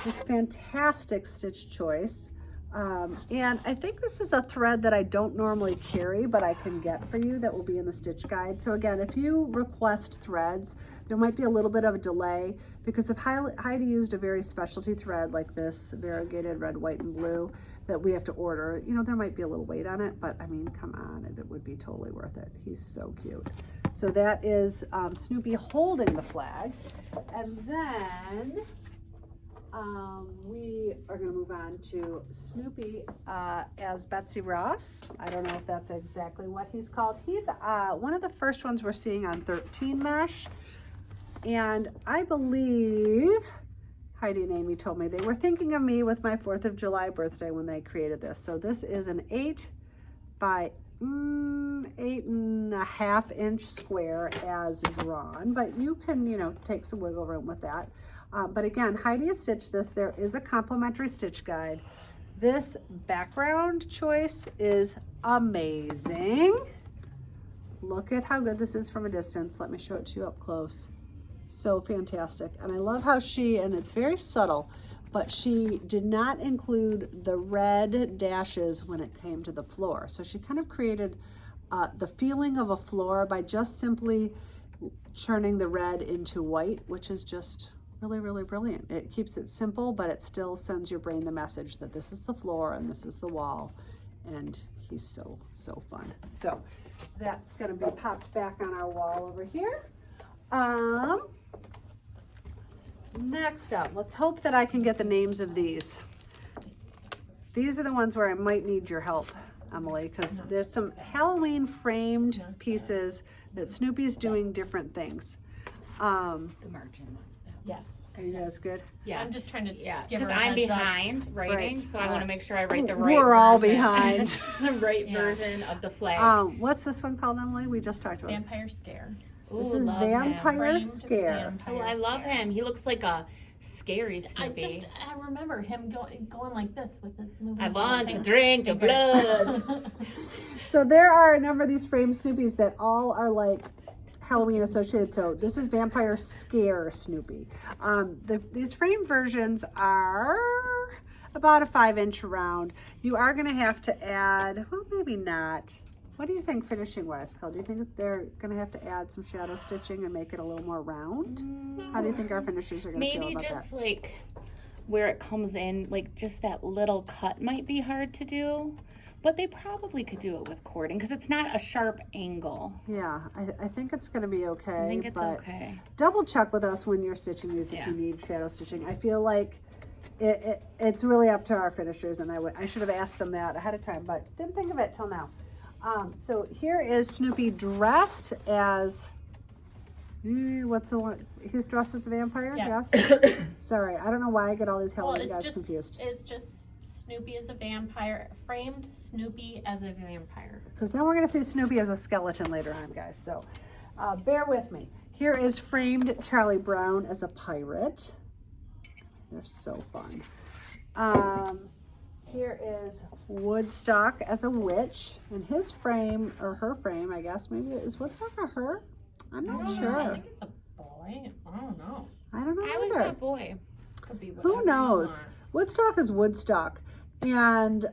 this fantastic stitch choice, and I think this is a thread that I don't normally carry, but I can get for you that will be in the stitch guide. So again, if you request threads, there might be a little bit of a delay, because if Heidi used a very specialty thread like this variegated red, white, and blue that we have to order, there might be a little weight on it, but I mean, come on, it would be totally worth it. He's so cute. So that is Snoopy holding the flag. And then We are going to move on to Snoopy as Betsy Ross. I don't know if that's exactly what he's called. He's one of the first ones we're seeing on 13 mesh. And I believe Heidi and Amy told me they were thinking of me with my 4th of July birthday when they created this. So this is an 8 by 8.5 inch square as drawn, but you can, you know, take some wiggle room with that. But again, Heidi has stitched this. There is a complimentary stitch guide. This background choice is amazing. Look at how good this is from a distance. Let me show it to you up close. So fantastic. And I love how and it's very subtle, but she did not include the red dashes when it came to the floor. So she kind of created the feeling of a floor by just simply churning the red into white, which is just really, really brilliant. It keeps it simple, but it still sends your brain the message that this is the floor and this is the wall. And he's so, so fun. So that's gonna be popped back on our wall over here. Next up, let's hope that I can get the names of these. These are the ones where I might need your help, Emily, because there's some Halloween framed pieces that Snoopy's doing different things. The margin. Yes. Are you guys good? Yeah. I'm just trying to give because her a I'm heads up. behind writing, Right. so I want to make sure I write the right We're all version. behind. The right version of the flag. What's this one called, Emily? We just talked about this. Vampire Scare. This Ooh, is love him. Vampire Framed Scare. Vampire Oh, I love Scare. him. He looks like a scary Snoopy. I remember him going like this with his moving. I want to drink your blood. So there are a number of these framed Snoopies that all are like Halloween associated. So this is Vampire Scare Snoopy. These frame versions are about a 5-inch round. You are going to have to add, well, maybe not. What do you think finishing wise, Kel? Do you think they're going to have to add some shadow stitching and make it a little more round? How do you think our finishers are going to feel Maybe about just that? like where it comes in, like just that little cut might be hard to do, but they probably could do it with cording because it's not a sharp angle. Yeah, I think it's going to be okay. I think it's but okay. double check with us when you're stitching these if Yeah. you need shadow stitching. I feel like it's really up to our finishers, and I should have asked them that ahead of time, but didn't think of it till now. So here is Snoopy dressed as, what's the one? He's dressed as a vampire? Yes. Sorry, I don't know why I get all these Well, Halloween guys confused. it's just Snoopy as a vampire, framed Snoopy as a vampire. Because then we're going to see Snoopy as a skeleton later on, guys. So bear with me. Here is framed Charlie Brown as a pirate. They're so fun. Here is Woodstock as a witch. And his frame, or her frame, I guess, maybe is Woodstock or her? I'm not I sure. think it's a boy. I don't know. I don't know I always either. thought boy. Could be Who whatever you knows? want. Woodstock is Woodstock. And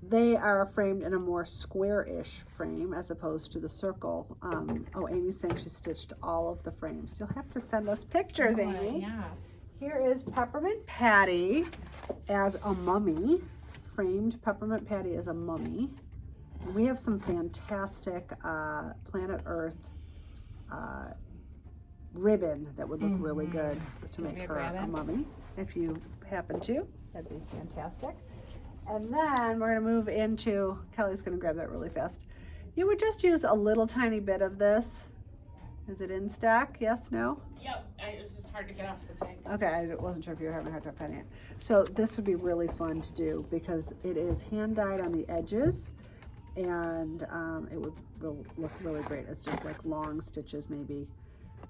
they are framed in a more square-ish frame as opposed to the circle. Oh, Amy's saying she stitched all of the frames. You'll have to send us pictures, Amy. Yes. Here is Peppermint Patty as a mummy. Framed Peppermint Patty as a mummy. And we have some fantastic Planet Earth ribbon that would look really good to make me to her grab a it? mummy. If you happen to, that'd be fantastic. And then we're going to move into, Kelly's going to grab that really fast. You would just use a little tiny bit of this. Is it in stock? Yes, no? Yep, it was just hard to get off the peg. Okay, I wasn't sure if you were having a hard time finding it. So this would be really fun to do because it is hand dyed on the edges, and it would look really great. It's just like long stitches, maybe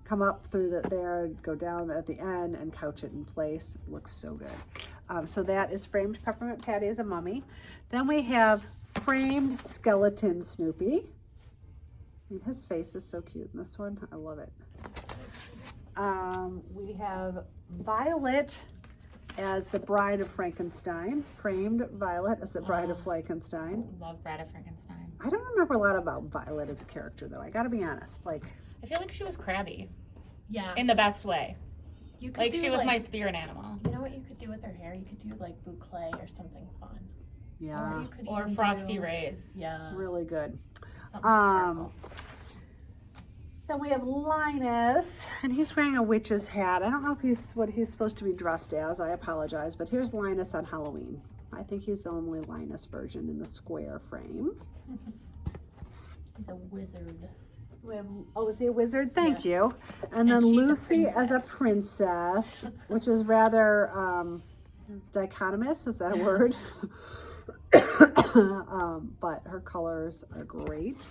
come up through there, go down at the end, and couch it in place. Looks so good. So that is framed Peppermint Patty as a mummy. Then we have framed skeleton Snoopy. I mean, his face is so cute in this one. I love it. We have Violet as the Bride of Frankenstein. Framed Violet as the Bride of Frankenstein. Love Bride of Frankenstein. I don't remember a lot about Violet as a character, though. I gotta be honest. Like, I feel like she was crabby Yeah. in the best way. You could Like do she was my spirit animal. You know what you could do with her hair? You could do like boucle or something fun. yeah, Or you could Or even Frosty do, Rays. Yeah. really good. Something sparkle. Then we have Linus, and he's wearing a witch's hat. I don't know if he's what he's supposed to be dressed as. I apologize, but here's Linus on Halloween. I think he's the only Linus version in the square frame. He's a wizard. We have, oh, is he a wizard? Thank Yes. you. And then she's a Lucy as a princess, which is rather dichotomous. Is that a word? But her colors are great.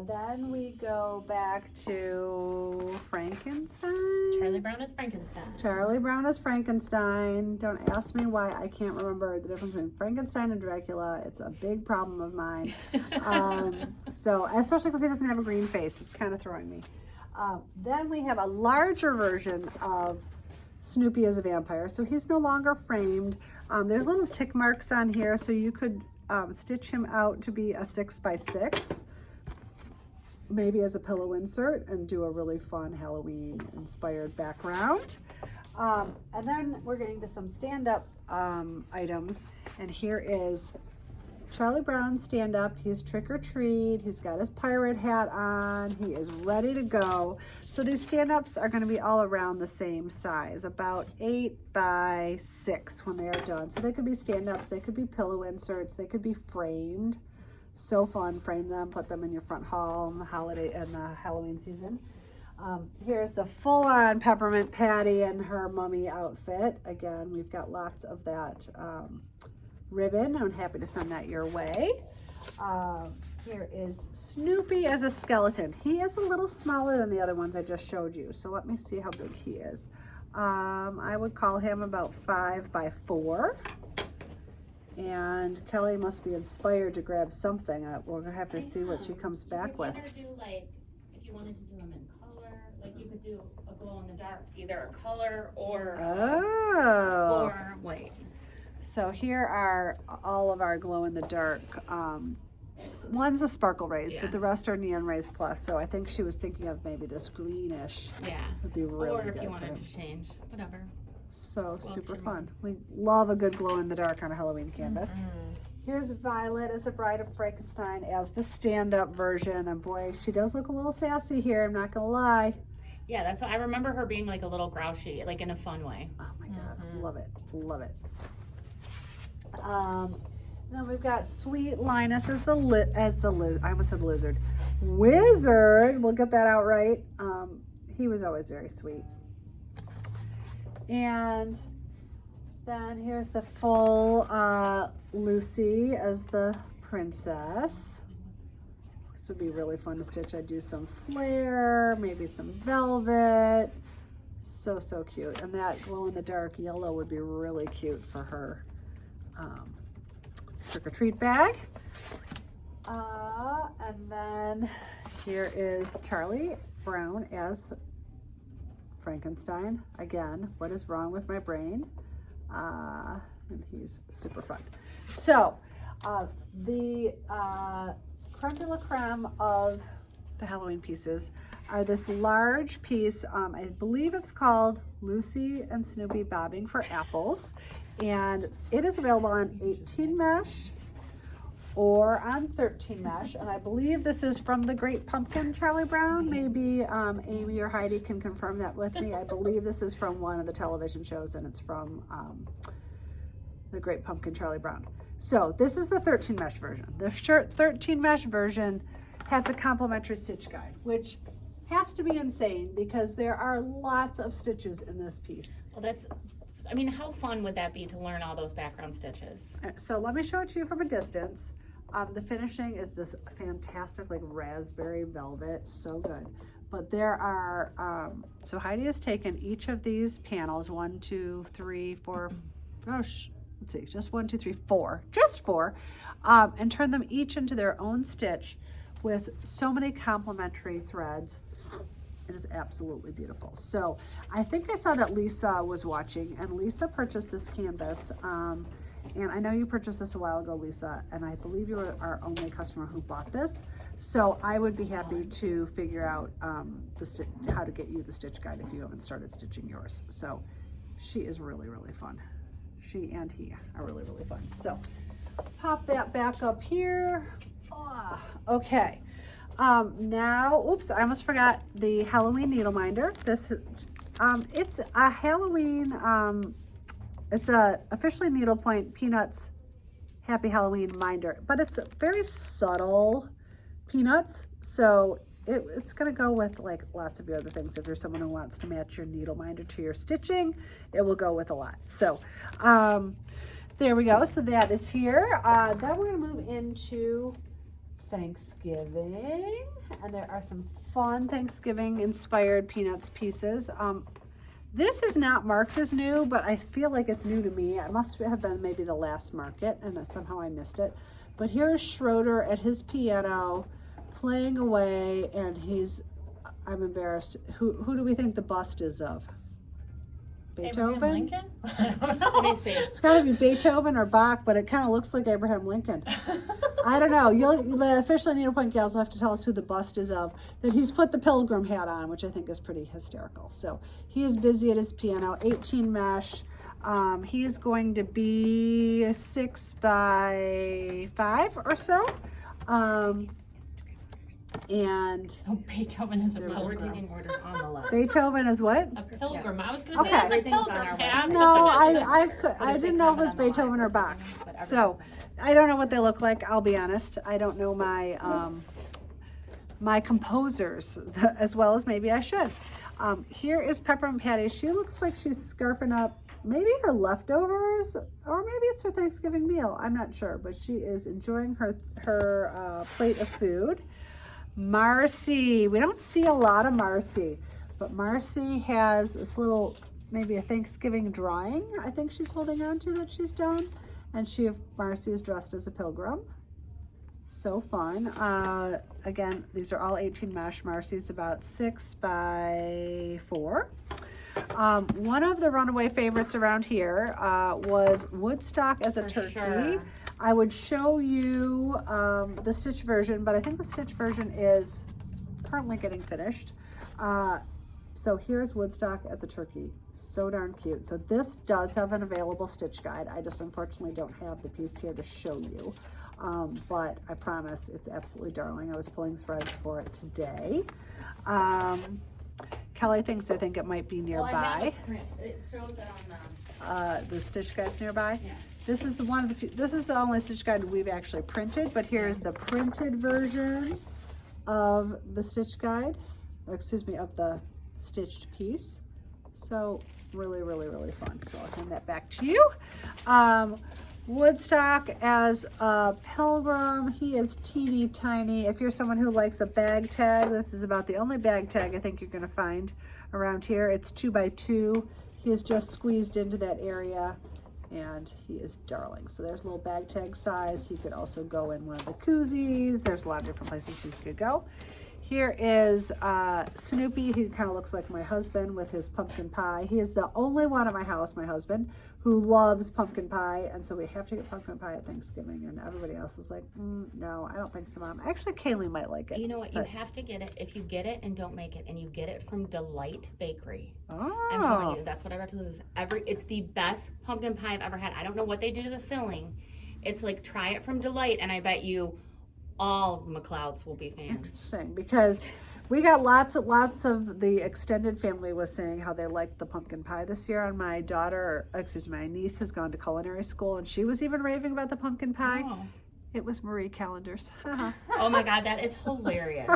Then we go back to Frankenstein. Charlie Brown is Frankenstein. Charlie Brown is Frankenstein. Don't ask me why I can't remember the difference between Frankenstein and Dracula. It's a big problem of mine. So, especially because he doesn't have a green face. It's kind of throwing me. Then we have a larger version of Snoopy as a vampire. So he's no longer framed. There's little tick marks on here, so you could stitch him out to be a 6x6. Maybe as a pillow insert and do a really fun Halloween inspired background. And then we're getting to some stand-up items. And here is Charlie Brown stand-up. He's trick or treat. He's got his pirate hat on. He is ready to go. So these stand-ups are going to be all around the same size, about 8x6 when they are done. So they could be stand-ups, they could be pillow inserts, they could be framed. So fun, frame them, put them in your front hall in the holiday and the Halloween season. Here's the full-on Peppermint Patty and her mummy outfit. Again, we've got lots of that ribbon. I'm happy to send that your way. Here is Snoopy as a skeleton. He is a little smaller than the other ones I just showed you. So let me see how big he is. I would call him about 5x4. And Kelly must be inspired to grab something. We're gonna have to see what she comes back with. You could either do like, if you wanted to do them in color, like you could do a glow in the dark, either a color or white. So here are all of our glow in the dark. One's a sparkle rays, but the rest are neon rays plus. So I think she was thinking of maybe this greenish. Yeah. Would be really Or good if you for wanted him. to change, whatever. So super fun. We love a good glow in the dark on a Halloween canvas. Here's Violet as a Bride of Frankenstein as the stand-up version. And boy, she does look a little sassy here, I'm not gonna lie. Yeah, that's what I remember her being like a little grouchy, like in a fun way. Oh my God, love it, love it. Then we've got sweet Linus as the I almost said lizard. Wizard, we'll get that out right. He was always very sweet. And then here's the full Lucy as the princess. This would be really fun to stitch. I'd do some flare, maybe some velvet. So cute. And that glow in the dark yellow would be really cute for her trick-or-treat bag. And then here is Charlie Brown as Frankenstein. Again, what is wrong with my brain? And he's super fun. So the creme de la creme of the Halloween pieces are this large piece. I believe it's called Lucy and Snoopy Bobbing for Apples. And it is available on 18 mesh or on 13 mesh. And I believe this is from The Great Pumpkin, Charlie Brown. Maybe Amy or Heidi can confirm that with me. I believe this is from one of the television shows, and it's from The Great Pumpkin, Charlie Brown. So this is the 13 mesh version. The 13 mesh version has a complimentary stitch guide, which has to be insane because there are lots of stitches in this piece. Well, I mean, how fun would that be to learn all those background stitches? So let me show it to you from a distance. The finishing is this fantastic like raspberry velvet, so good. But there are, so Heidi has taken each of these panels, 1, 2, 3, 4, let's see, just 1, 2, 3, 4, just 4, and turned them each into their own stitch with so many complementary threads. It is absolutely beautiful. So I think I saw that Lisa was watching, and Lisa purchased this canvas. And I know you purchased this a while ago, Lisa, and I believe you were our only customer who bought this. So I would be happy to figure out how to get you the stitch guide if you haven't started stitching yours. So she is really, really fun. She and he are really, really fun. So pop that back up here. Okay. Now, oops, I almost forgot the Halloween needle minder. This, it's a Halloween, it's a officially Needlepoint Peanuts Happy Halloween minder, but it's very subtle peanuts, so it's gonna go with like lots of your other things. If you're someone who wants to match your needle minder to your stitching, it will go with a lot. So there we go. So that is here. Then we're gonna move into Thanksgiving, and there are some fun Thanksgiving inspired peanuts pieces. This is not marked as new, but I feel like it's new to me. I must have been maybe the last market, and somehow I missed it. But here is Schroeder at his piano playing away, and I'm embarrassed. Who do we think the bust is of? Beethoven? Abraham Lincoln? I don't know. Let me see. It's got to be Beethoven or Bach, but it kind of looks like Abraham Lincoln. I don't know. The official Needlepoint gals will have to tell us who the bust is of. That he's put the pilgrim hat on, which I think is pretty hysterical. So he is busy at his piano, 18 mesh. He is going to be 6 by 5 or so. And Oh, Beethoven is a There we We're pilgrim. taking orders on the left. Beethoven is what? A pilgrim. I was gonna Okay. say that's a Everything's on pilgrim our hat. website. No, I But didn't if know they if it was have it on the Beethoven or live, Bach. but everything's So on the website. I don't know what they look like. I'll be honest. I don't know my composers as well as maybe I should. Here is Peppermint Patty. She looks like she's scarfing up maybe her leftovers, or maybe it's her Thanksgiving meal. I'm not sure, but she is enjoying her plate of food. Marcy, we don't see a lot of Marcy, but Marcy has this little, maybe a Thanksgiving drawing I think she's holding on to that she's done, and Marcy is dressed as a pilgrim. So fun. Again, these are all 18 mesh. Marcy's about 6 by 4. One of the runaway favorites around here was Woodstock as a For turkey. sure. I would show you the stitch version, but I think the stitch version is currently getting finished. So here's Woodstock as a turkey. So darn cute. So this does have an available stitch guide. I just unfortunately don't have the piece here to show you. But I promise it's absolutely darling. I was pulling threads for it today. Kelly thinks I think it might be Well, I have nearby. a print. It shows it on The stitch guide's nearby. Yeah. This is this is the only stitch guide we've actually printed, but here is the printed version of the stitch guide, or excuse me, of the stitched piece. So really, really, really fun. So I'll hand that back to you. Woodstock as a pilgrim. He is teeny tiny. If you're someone who likes a bag tag, this is about the only bag tag I think you're going to find around here. It's 2 by 2. He is just squeezed into that area, and he is darling. So there's a little bag tag size. He could also go in one of the koozies. There's a lot of different places he could go. Here is Snoopy. He kind of looks like my husband with his pumpkin pie. He is the only one at my house, my husband, who loves pumpkin pie, and so we have to get pumpkin pie at Thanksgiving, and everybody else is like, no, I don't think so, Mom. Actually, Kaylee might like it. You know what? You but- have to get it. If you get it and don't make it, and you get it from Delight Bakery. Oh. I'm telling you, that's what I got to lose. It's the best pumpkin pie I've ever had. I don't know what they do to the filling. It's like, try it from Delight, and I bet you all of the McLeods will be fans. Interesting, because we got lots of the extended family was saying how they liked the pumpkin pie this year, and my my niece has gone to culinary school, and she was even raving about the pumpkin pie. Oh. It was Marie Callender's. Oh my God, that is hilarious.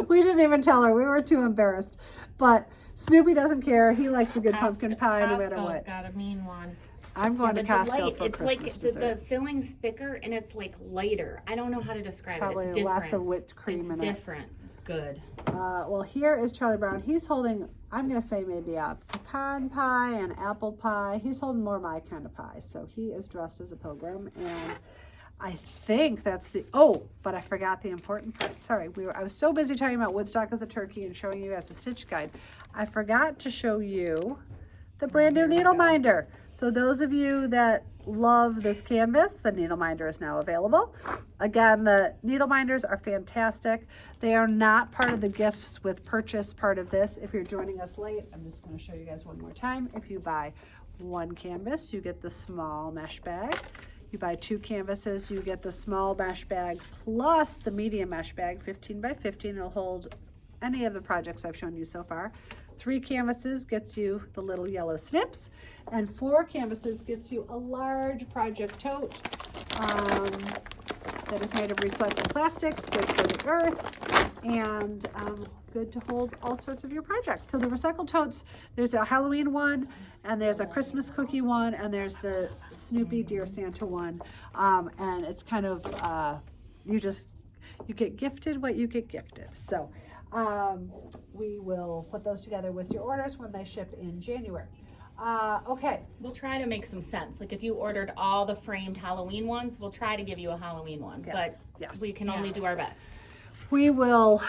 We didn't even tell her. We were too embarrassed. But Snoopy doesn't care. He likes a good pumpkin pie no matter Costco's what. got a mean one. I'm going to The Costco Delight, for it's Christmas like dessert. the filling's thicker and it's like lighter. I don't know how to describe Probably it. It's different. lots of whipped cream It's in different. It's good. it. Well, here is Charlie Brown. He's holding, I'm going to say maybe a pecan pie and apple pie. He's holding more my kind of pie. So he is dressed as a pilgrim, and I think that's but I forgot the important part. Sorry, I was so busy talking about Woodstock as a turkey and showing you as a stitch guide. I forgot to show you the brand new needle minder. So those of you that love this canvas, the needle minder is now available. Again, the needle minders are fantastic. They are not part of the gifts with purchase part of this. If you're joining us late, I'm just going to show you guys one more time. If you buy one canvas, you get the small mesh bag. You buy 2 canvases, you get the small mesh bag plus the medium mesh bag, 15 by 15. It'll hold any of the projects I've shown you so far. 3 canvases gets you the little yellow snips, and 4 canvases gets you a large project tote that is made of recycled plastics, good for the earth, and good to hold all sorts of your projects. So the recycled totes, there's a Halloween one, and there's a Christmas cookie one, and there's the Snoopy Dear Santa one, and it's kind of, you get gifted what you get gifted. So we will put those together with your orders when they ship in January. Okay. We'll try to make some sense. Like if you ordered all the framed Halloween ones, we'll try to give you a Halloween one. Yes, But yes. we can only do our best. We will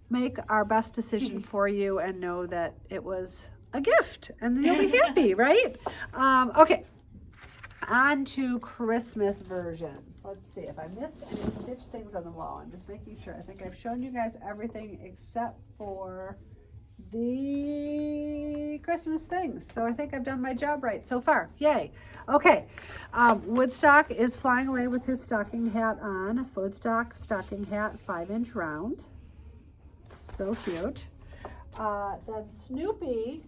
make our best decision for you and know that it was a gift, and you'll be happy, right? Okay, on to Christmas versions. Let's see if I missed any stitch things on the wall. I'm just making sure. I think I've shown you guys everything except for the Christmas things. So I think I've done my job right so far. Yay. Okay. Woodstock is flying away with his stocking hat on. Woodstock stocking hat, 5-inch round. So cute. Then Snoopy,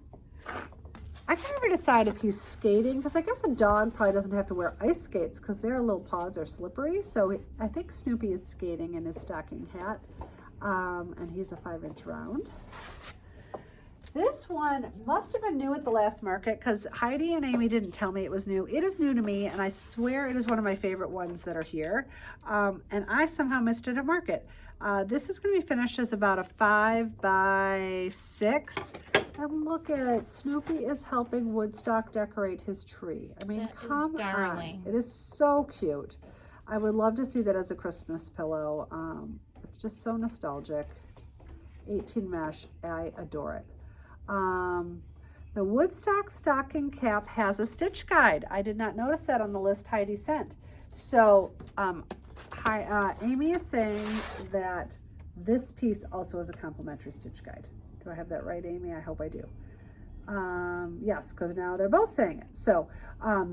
I can never decide if he's skating, because I guess a dog probably doesn't have to wear ice skates because their little paws are slippery. So I think Snoopy is skating in his stocking hat. And he's a 5-inch round. This one must have been new at the last market because Heidi and Amy didn't tell me it was new. It is new to me, and I swear it is one of my favorite ones that are here. And I somehow missed it at market. This is going to be finished as about a 5 by 6. And look at it. Snoopy is helping Woodstock decorate his tree. I mean, That is come darling. on. It is so cute. I would love to see that as a Christmas pillow. It's just so nostalgic. 18 mesh. I adore it. The Woodstock stocking cap has a stitch guide. I did not notice that on the list Heidi sent. So Amy is saying that this piece also has a complimentary stitch guide. Do I have that right, Amy? I hope I do. Yes, because now they're both saying it. So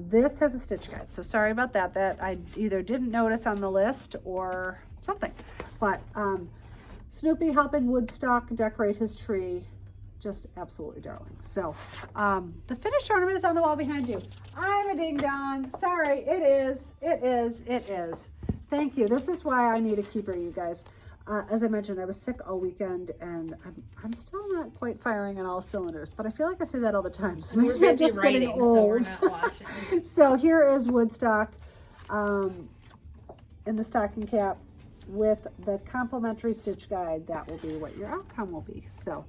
this has a stitch guide. So sorry about that. That I either didn't notice on the list or something. But Snoopy helping Woodstock decorate his tree. Just absolutely darling. So the finished ornament is on the wall behind you. I'm a ding dong. Sorry, it is. Thank you. This is why I need a keeper, you guys. As I mentioned, I was sick all weekend, and I'm still not quite firing on all cylinders, but I feel like I say that all the time. So maybe I'm just getting old. So we're not watching. So here is Woodstock in the stocking cap with the complimentary stitch guide. That will be what your outcome will be. So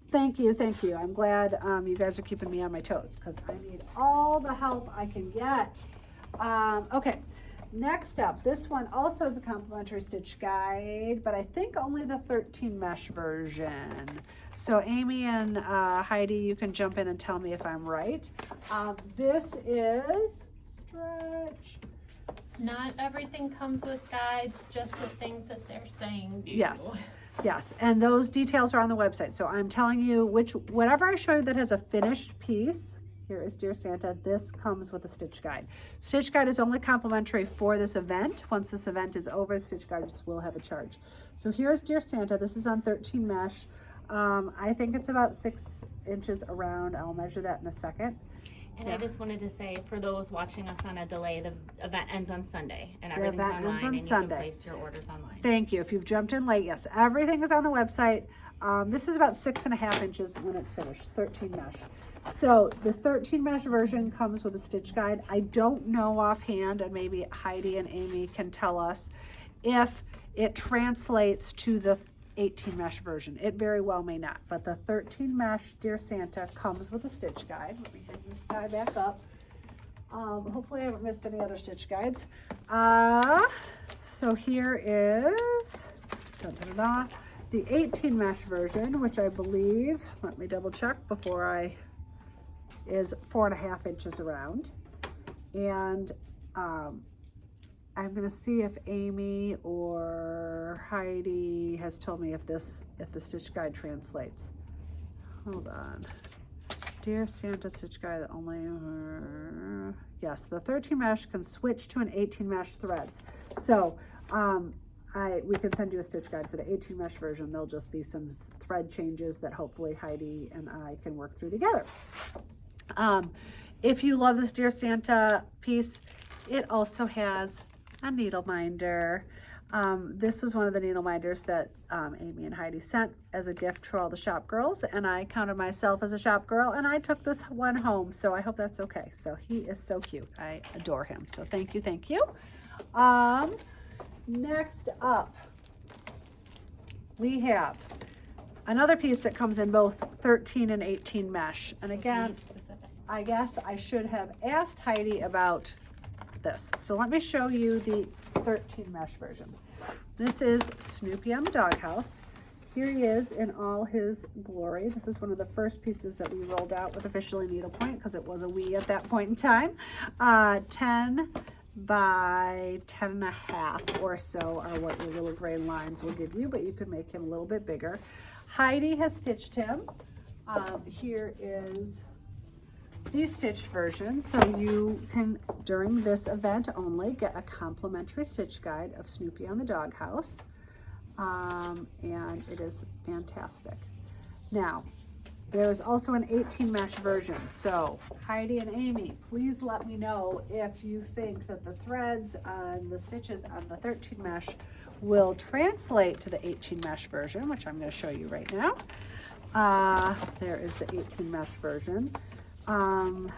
thank you. I'm glad you guys are keeping me on my toes because I need all the help I can get. Okay, next up, this one also has a complimentary stitch guide, but I think only the 13 mesh version. So Amy and Heidi, you can jump in and tell me if I'm right. This is stretch. Not everything comes with guides, just the things that they're saying do. Yes, and those details are on the website. So I'm telling you whatever I show you that has a finished piece, here is Dear Santa, this comes with a stitch guide. Stitch guide is only complimentary for this event. Once this event is over, stitch guides will have a charge. So here's Dear Santa, this is on 13 mesh. I think it's about 6 inches around. I'll measure that in a second. And Yeah. I just wanted to say, for those watching us on a delay, the event ends on Sunday, and The everything's event ends online, on and you Sunday. can place your orders online. Thank you. If you've jumped in late, yes, everything is on the website. This is about 6.5 inches when it's finished, 13 mesh. So the 13 mesh version comes with a stitch guide. I don't know offhand, and maybe Heidi and Amy can tell us if it translates to the 18 mesh version. It very well may not, but the 13 mesh Dear Santa comes with a stitch guide. Let me hang this guy back up. Hopefully I haven't missed any other stitch guides. So here is the 18 mesh version, which I believe, let me double check before is 4.5 inches around. And I'm gonna see if Amy or Heidi has told me if the stitch guide translates. Hold on. Dear Santa stitch guide that only, yes, the 13 mesh can switch to an 18 mesh threads. So we can send you a stitch guide for the 18 mesh version. There'll just be some thread changes that hopefully Heidi and I can work through together. If you love this Dear Santa piece, it also has a needle minder. This was one of the needle minders that Amy and Heidi sent as a gift for all the shop girls, and I counted myself as a shop girl, and I took this one home, so I hope that's okay. So he is so cute. I adore him. So thank you, thank you. Next up, we have another piece that comes in both 13 and 18 mesh. And again, I guess I should have asked Heidi about this. So let me show you the 13 mesh version. This is Snoopy on the doghouse. Here he is in all his glory. This is one of the first pieces that we rolled out with officially Needlepoint because it was a wee at that point in time. 10 by 10 and a half or so are what your little gray lines will give you, but you could make him a little bit bigger. Heidi has stitched him. Here is the stitched version, so you can, during this event only, get a complimentary stitch guide of Snoopy on the doghouse, and it is fantastic. Now, there is also an 18 mesh version, so Heidi and Amy, please let me know if you think that the threads on the stitches on the 13 mesh will translate to the 18 mesh version, which I'm going to show you right now. There is the 18 mesh version. I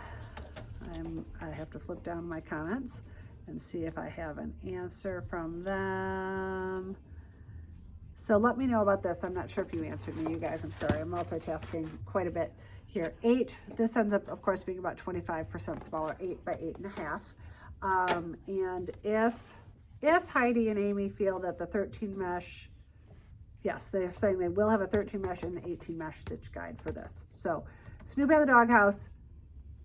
have to flip down my comments and see if I have an answer from them. So let me know about this. I'm not sure if you answered me, you guys. I'm sorry, I'm multitasking quite a bit here. 8, this ends up, of course, being about 25% smaller, 8 by 8.5. And if Heidi and Amy feel that the 13 mesh, yes, they're saying they will have a 13 mesh and an 18 mesh stitch guide for this. So Snoopy on the doghouse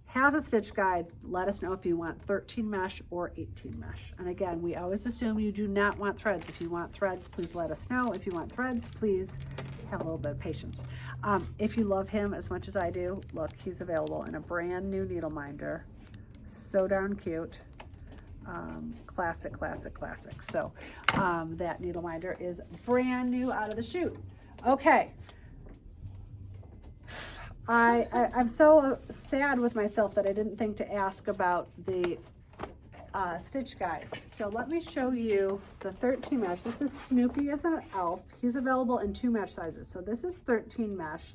has a stitch guide. Let us know if you want 13 mesh or 18 mesh. And again, we always assume you do not want threads. If you want threads, please let us know. If you want threads, please have a little bit of patience. If you love him as much as I do, look, he's available in a brand new needle minder. So darn cute. Classic, classic, classic. So that needle minder is brand new out of the chute. Okay. I'm so sad with myself that I didn't think to ask about the stitch guides. So let me show you the 13 mesh. This is Snoopy as an elf. He's available in 2 mesh sizes. So this is 13 mesh.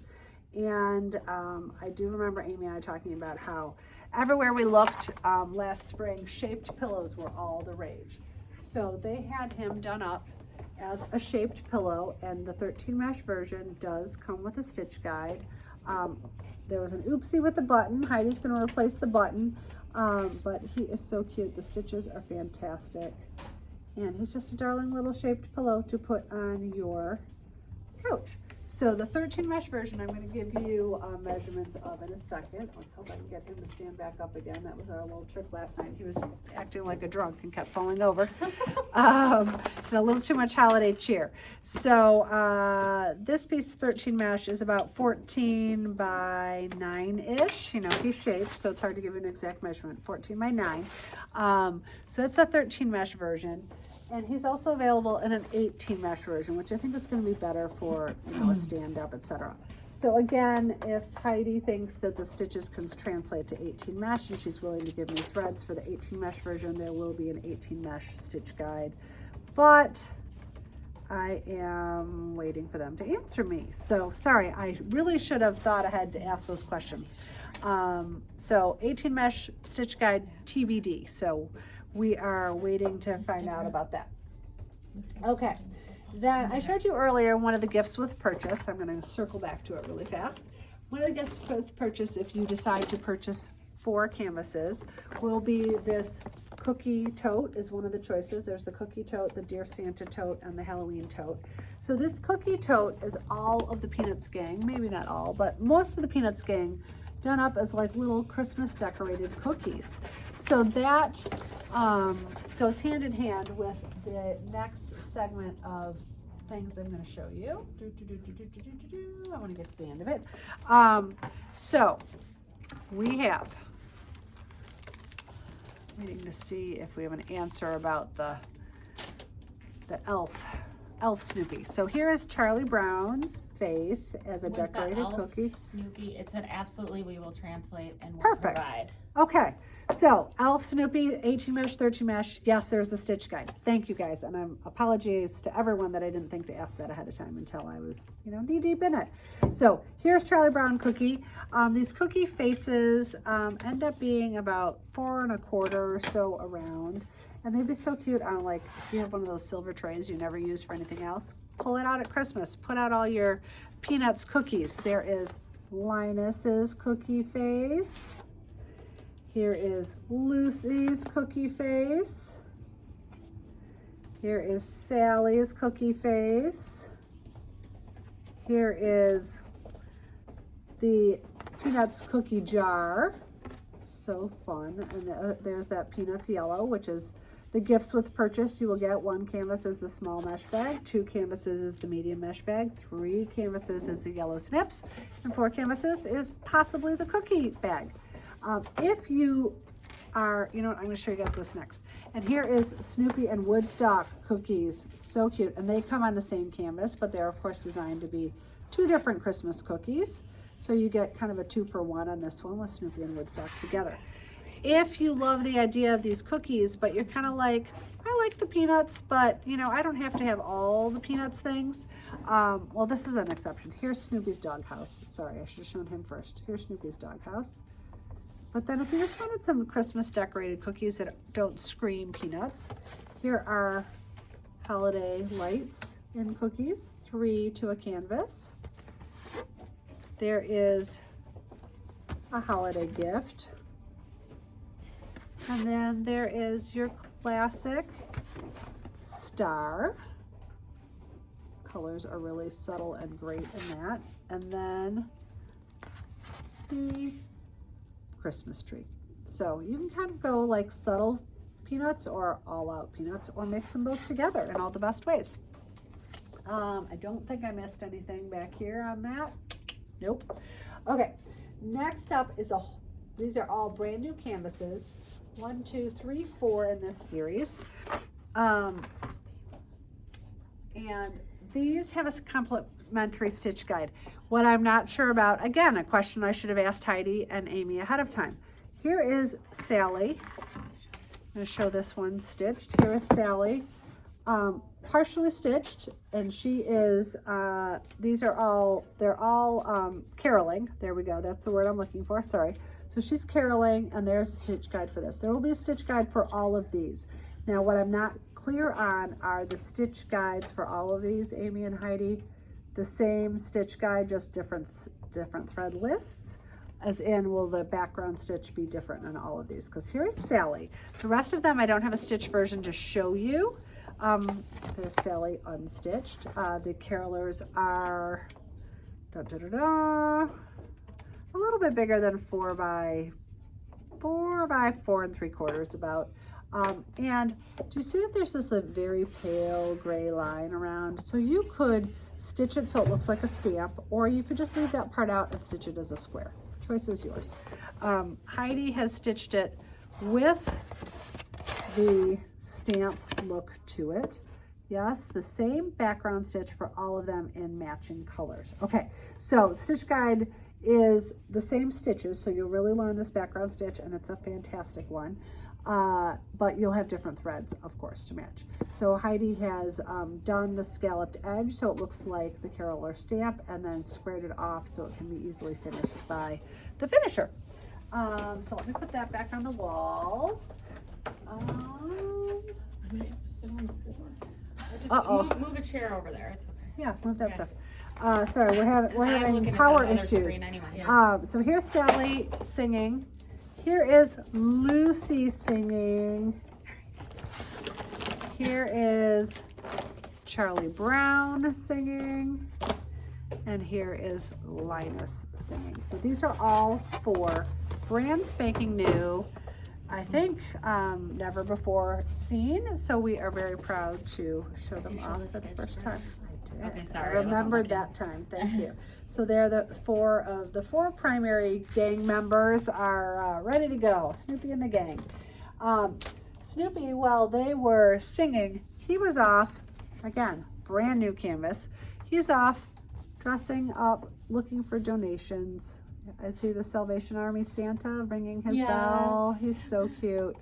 And I do remember Amy and I talking about how everywhere we looked last spring, shaped pillows were all the rage. So they had him done up as a shaped pillow, and the 13 mesh version does come with a stitch guide. There was an oopsie with the button. Heidi's going to replace the button, but he is so cute. The stitches are fantastic, and he's just a darling little shaped pillow to put on your couch. So the 13 mesh version, I'm going to give you measurements of in a second. Let's hope I can get him to stand back up again. That was our little trick last night. He was acting like a drunk and kept falling over. And a little too much holiday cheer. So this piece, 13 mesh, is about 14 by 9-ish. You know, he's shaped, so it's hard to give you an exact measurement. 14 by 9. So that's a 13 mesh version. And he's also available in an 18 mesh version, which I think is going to be better for, you know, a stand-up, etc. So again, if Heidi thinks that the stitches can translate to 18 mesh and she's willing to give me threads for the 18 mesh version, there will be an 18 mesh stitch guide. But I am waiting for them to answer me. So sorry, I really should have thought ahead to ask those questions. So 18 mesh stitch guide TBD. So we are waiting to find out about that. Okay, then I showed you earlier one of the gifts with purchase. I'm going to circle back to it really fast. One of the gifts with purchase, if you decide to purchase 4 canvases, will be this cookie tote is one of the choices. There's the cookie tote, the Dear Santa tote, and the Halloween tote. So this cookie tote is all of the Peanuts gang, maybe not all, but most of the Peanuts gang done up as like little Christmas decorated cookies. So that goes hand in hand with the next segment of things I'm going to show you. I want to get to the end of it. So we have, waiting to see if we have an answer about the elf Snoopy. So here is Charlie Brown's face as a Was the decorated elf cookie. Snoopy, it said absolutely we will translate and we'll Perfect. provide. Okay, so elf Snoopy, 18 mesh, 13 mesh. Yes, there's the stitch guide. Thank you guys, and I'm apologies to everyone that I didn't think to ask that ahead of time until I was, knee deep in it. So here's Charlie Brown cookie. These cookie faces end up being about 4 1/4 or so around, and they'd be so cute on, like, if you have one of those silver trays you never use for anything else. Pull it out at Christmas. Put out all your Peanuts cookies. There is Linus's cookie face. Here is Lucy's cookie face. Here is Sally's cookie face. Here is the Peanuts cookie jar. So fun. And there's that Peanuts yellow, which is the gifts with purchase. You will get 1 canvas is the small mesh bag, 2 canvases is the medium mesh bag, 3 canvases is the Yellow Snips, and 4 canvases is possibly the cookie bag. If you are, I'm going to show you guys this next. And here is Snoopy and Woodstock cookies. So cute. And they come on the same canvas, but they're of course designed to be 2 different Christmas cookies. So you get kind of a 2-for-1 on this one with Snoopy and Woodstock together. If you love the idea of these cookies, but you're kind of like, I like the peanuts, but I don't have to have all the peanuts things. Well, this is an exception. Here's Snoopy's doghouse. Sorry, I should have shown him first. Here's Snoopy's doghouse. But then if you just wanted some Christmas decorated cookies that don't scream peanuts, here are holiday lights in cookies, 3 to a canvas. There is a holiday gift. And then there is your classic star. Colors are really subtle and great in that. And then the Christmas tree. So you can kind of go like subtle peanuts or all out peanuts, or mix them both together in all the best ways. I don't think I missed anything back here on that. Nope. Okay, next up is these are all brand new canvases. 1, 2, 3, 4 in this series. And these have a complimentary stitch guide. What I'm not sure about, again, a question I should have asked Heidi and Amy ahead of time. Here is Sally. I'm going to show this one stitched. Here is Sally, partially stitched, and she is, they're all caroling. There we go. That's the word I'm looking for. Sorry. So she's caroling, and there's a stitch guide for this. There will be a stitch guide for all of these. Now, what I'm not clear on are the stitch guides for all of these, Amy and Heidi. The same stitch guide, just different thread lists, as in, will the background stitch be different on all of these? Because here's Sally. The rest of them I don't have a stitch version to show you. There's Sally unstitched. The carolers are a little bit bigger than 4 by 4 3/4 about. And do you see that there's this very pale gray line around? So you could stitch it so it looks like a stamp, or you could just leave that part out and stitch it as a square. Choice is yours. Heidi has stitched it with the stamp look to it. Yes, the same background stitch for all of them in matching colors. Okay, so the stitch guide is the same stitches, so you'll really learn this background stitch, and it's a fantastic one. But you'll have different threads, of course, to match. So Heidi has done the scalloped edge so it looks like the caroler stamp, and then squared it off so it can be easily finished by the finisher. So let me put that back on the wall. I might have to sit on the floor. Uh-oh. Move a chair over there. It's okay. Yeah, move that Okay. stuff. Sorry, we're having power issues. Anyway. So here's Sally singing. Here is Lucy singing. Here is Charlie Brown singing. And here is Linus singing. So these are all 4 brand spanking new, I think never before seen. So we are very proud to show them off for the first time. I Okay, I sorry, I wasn't remembered looking. that time. Thank you. So they're the four primary gang members are ready to go. Snoopy and the gang. Snoopy, while they were singing, he was off, again, brand new canvas. He's off dressing up, looking for donations. I see the Salvation Army Santa ringing his bell. Yes. He's so cute.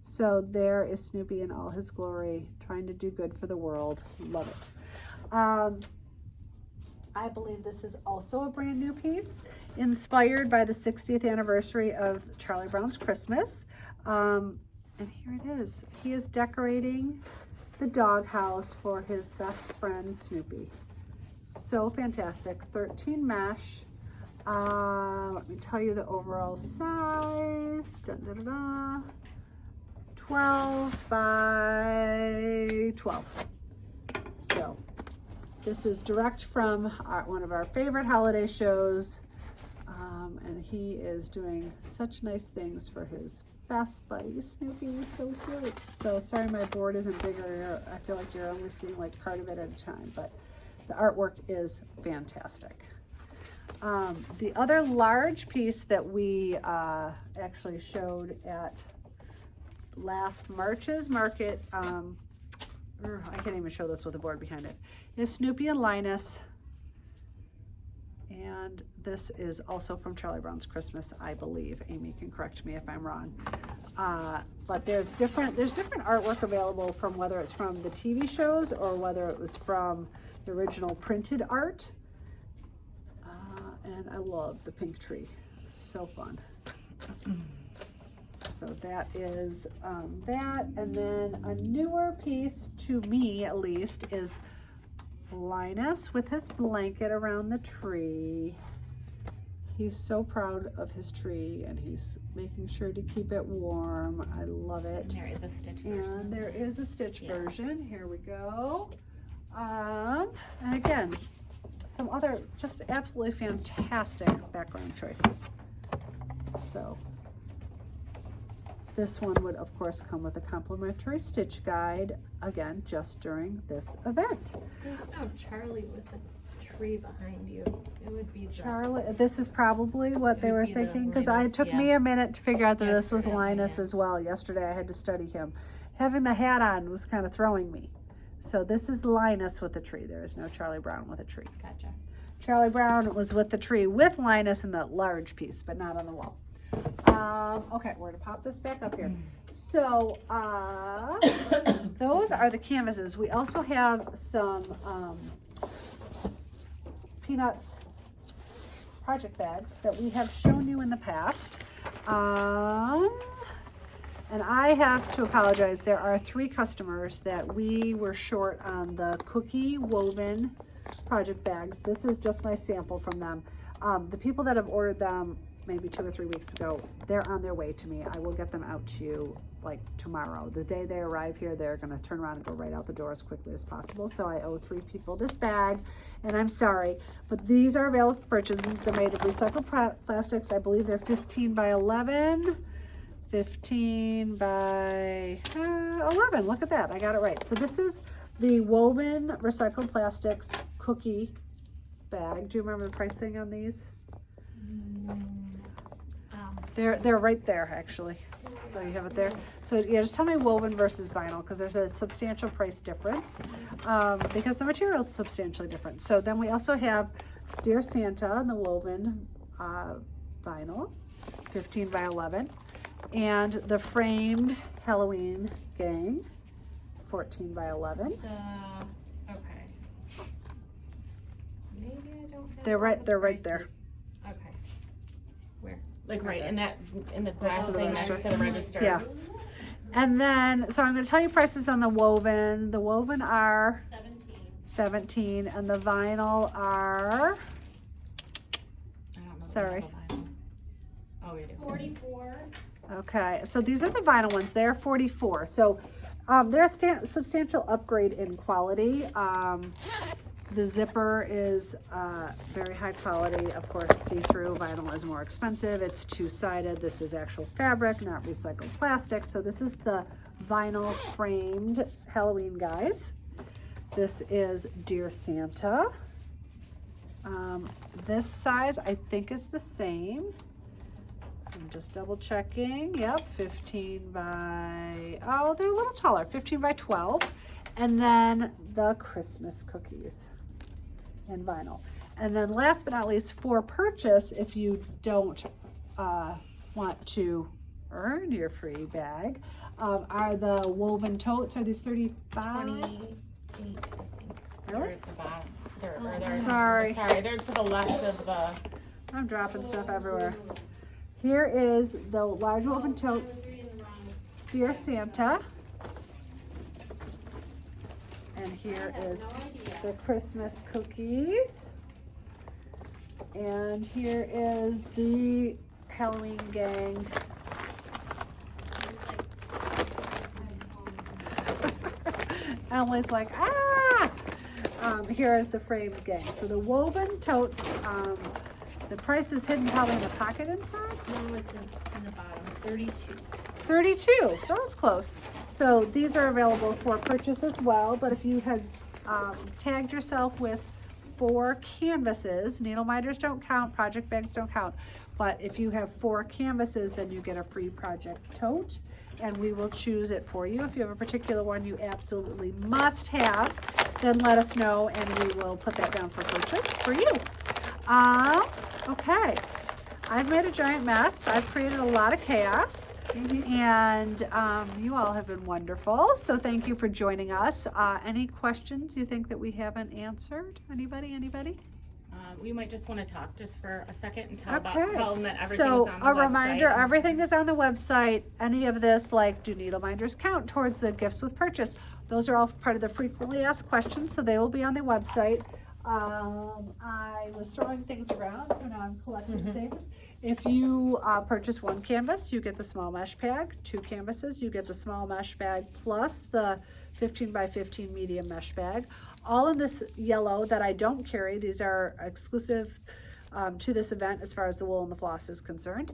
So there is Snoopy in all his glory, trying to do good for the world. Love it. I believe this is also a brand new piece, inspired by the 60th anniversary of Charlie Brown's Christmas. And here it is. He is decorating the doghouse for his best friend, Snoopy. So fantastic. 13 mesh. Let me tell you the overall size. Dun, dun, dun, dun. 12 by 12. So this is direct from one of our favorite holiday shows. And he is doing such nice things for his best buddy, Snoopy. So cute. So sorry my board isn't bigger. I feel like you're only seeing like part of it at a time, but the artwork is fantastic. The other large piece that we actually showed at last March's market, I can't even show this with the board behind it, is Snoopy and Linus. And this is also from Charlie Brown's Christmas, I believe. Amy can correct me if I'm wrong. But there's different artwork available from whether it's from the TV shows or whether it was from the original printed art. And I love the pink tree. So fun. So that is that. And then a newer piece, to me at least, is Linus with his blanket around the tree. He's so proud of his tree and he's making sure to keep it warm. I love it. And there is a stitch version. And there is a stitch Yes. version. Here we go. And again, some other just absolutely fantastic background choices. So this one would of course come with a complimentary stitch guide, again, just during this event. There's no Charlie with a tree behind you. It would be the, Charlie, this is probably what they It would were be the thinking, because it Linus, took me a minute to figure out that this was Yesterday, Linus yeah. as well. Yesterday I had to study him. Having the hat on was kind of throwing me. So this is Linus with the tree. There is no Charlie Brown with a tree. Gotcha. Charlie Brown was with the tree with Linus in the large piece, but not on the wall. Okay, we're gonna pop this back up here. So those are the canvases. We also have some Peanuts project bags that we have shown you in the past. And I have to apologize. There are 3 customers that we were short on the cookie woven project bags. This is just my sample from them. The people that have ordered them maybe 2 or 3 weeks ago, they're on their way to me. I will get them out to you like tomorrow. The day they arrive here, they're gonna turn around and go right out the door as quickly as possible. So I owe 3 people this bag, and I'm sorry, but these are available for purchase. These are made of recycled plastics. I believe they're 15 by 11. 15 by 11. Look at that. I got it right. So this is the woven recycled plastics cookie bag. Do you remember the pricing on these? They're right there actually. So you have it there. So yeah, just tell me woven versus vinyl, because there's a substantial price difference because the material is substantially different. So then we also have Dear Santa and the woven vinyl, 15 by 11. And the framed Halloween gang, 14 by 11. okay. Maybe I don't have They're all right. the They're right prices. there. Okay. Where? Like right in the Next glass to the thing register. next to the register. Yeah. And then, so I'm going to tell you prices on the woven. The woven are 17, and the vinyl are. I don't know. if Sorry. they have a vinyl. Oh, you do. 44. Okay, so these are the vinyl ones. They're 44. So they're a substantial upgrade in quality. The zipper is very high quality. Of course, see-through vinyl is more expensive. It's two-sided. This is actual fabric, not recycled plastic. So this is the vinyl framed Halloween guys. This is Dear Santa. This size I think is the same. I'm just double checking. Yep, 15 by, oh, they're a little taller, 15 by 12. And then the Christmas cookies in vinyl. And then last but not least, for purchase, if you don't want to earn your free bag, are the Woven Totes. Are these 35? 28, I think. Really? They're at the bottom. They're Sorry. Sorry, they're to the left of the. I'm dropping stuff everywhere. Here is the large Woven Tote, Dear Santa. And here is the Christmas cookies. And here is the Halloween gang. Emily's like, ah! Here is the framed gang. So the Woven Totes, the price is hidden probably in the pocket inside. No, it's in the bottom, 32. 32, so it's close. So these are available for purchase as well, but if you had tagged yourself with 4 canvases, needle minders don't count, project bags don't count, but if you have 4 canvases, then you get a free project tote, and we will choose it for you. If you have a particular one you absolutely must have, then let us know and we will put that down for purchase for you. Okay, I've made a giant mess. I've created a lot of chaos. And you all have been wonderful. So thank you for joining us. Any questions you think that we haven't answered? Anybody? We might just want to talk just for a second and tell Okay. them that everything's So on the a website. reminder, everything is on the website. Any of this, like, do needle minders count towards the gifts with purchase? Those are all part of the frequently asked questions, so they will be on the website. I was throwing things around, so now I'm collecting things. If you purchase 1 canvas, you get the small mesh bag. 2 canvases, you get the small mesh bag plus the 15 by 15 medium mesh bag. All in this yellow that I don't carry. These are exclusive to this event as far as the wool and the floss is concerned.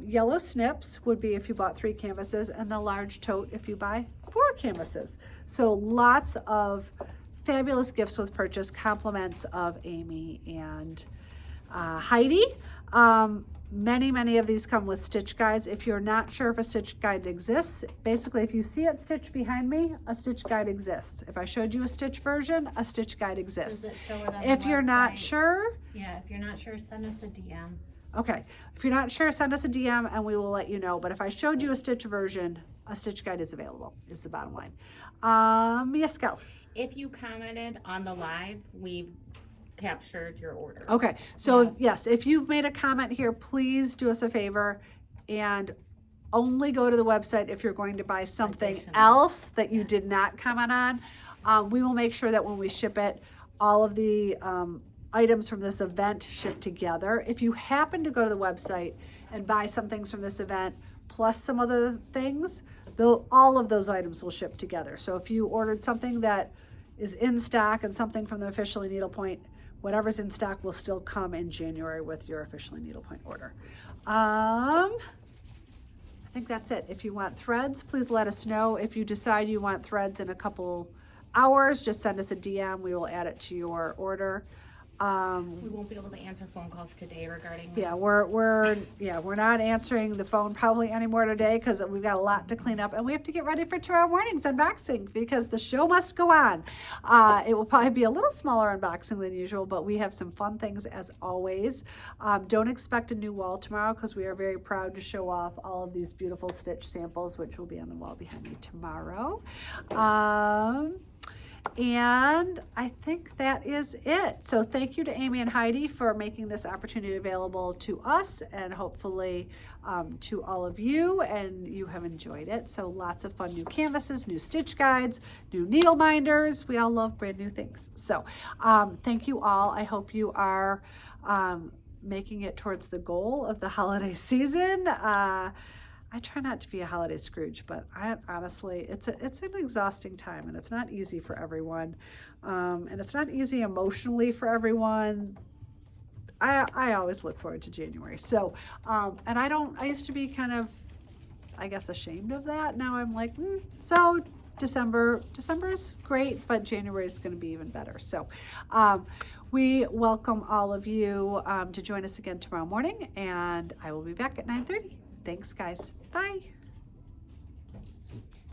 Yellow Snips would be if you bought 3 canvases, and the large tote if you buy 4 canvases. So lots of fabulous gifts with purchase, compliments of Amy and Heidi. Many of these come with stitch guides. If you're not sure if a stitch guide exists, basically if you see it stitched behind me, a stitch guide exists. If I showed you a stitch version, a stitch guide exists. Does it show it on If the you're not website? sure, Yeah, if you're not sure, send us a DM. okay. If you're not sure, send us a DM and we will let you know. But if I showed you a stitch version, a stitch guide is available, is the bottom line. Yes, Gal. If you commented on the live, we've captured your order. Okay, so Yes. yes, if you've made a comment here, please do us a favor and only go to the website if you're going to buy something Additional. else that you did not comment on. We will make sure that when we ship it, all of the items from this event ship together. If you happen to go to the website and buy some things from this event plus some other things, all of those items will ship together. So if you ordered something that is in stock and something from the Officially Needlepoint, whatever's in stock will still come in January with your Officially Needlepoint order. I think that's it. If you want threads, please let us know. If you decide you want threads in a couple hours, just send us a DM. We will add it to your order. We won't be able to answer phone calls today regarding this. Yeah, we're not answering the phone probably anymore today because we've got a lot to clean up and we have to get ready for tomorrow morning's unboxing because the show must go on. It will probably be a little smaller unboxing than usual, but we have some fun things as always. Don't expect a new wall tomorrow because we are very proud to show off all of these beautiful stitch samples, which will be on the wall behind me tomorrow. And I think that is it. So thank you to Amy and Heidi for making this opportunity available to us and hopefully to all of you, and you have enjoyed it. So lots of fun new canvases, new stitch guides, new needle minders. We all love brand new things. So thank you all. I hope you are making it towards the goal of the holiday season. I try not to be a holiday Scrooge, but honestly, it's an exhausting time, and it's not easy for everyone, and it's not easy emotionally for everyone. I always look forward to January. So, and I used to be kind of, I guess, ashamed of that. Now I'm like, so December is great, but January is going to be even better. So we welcome all of you to join us again tomorrow morning, and I will be back at 9:30. Thanks, guys. Bye.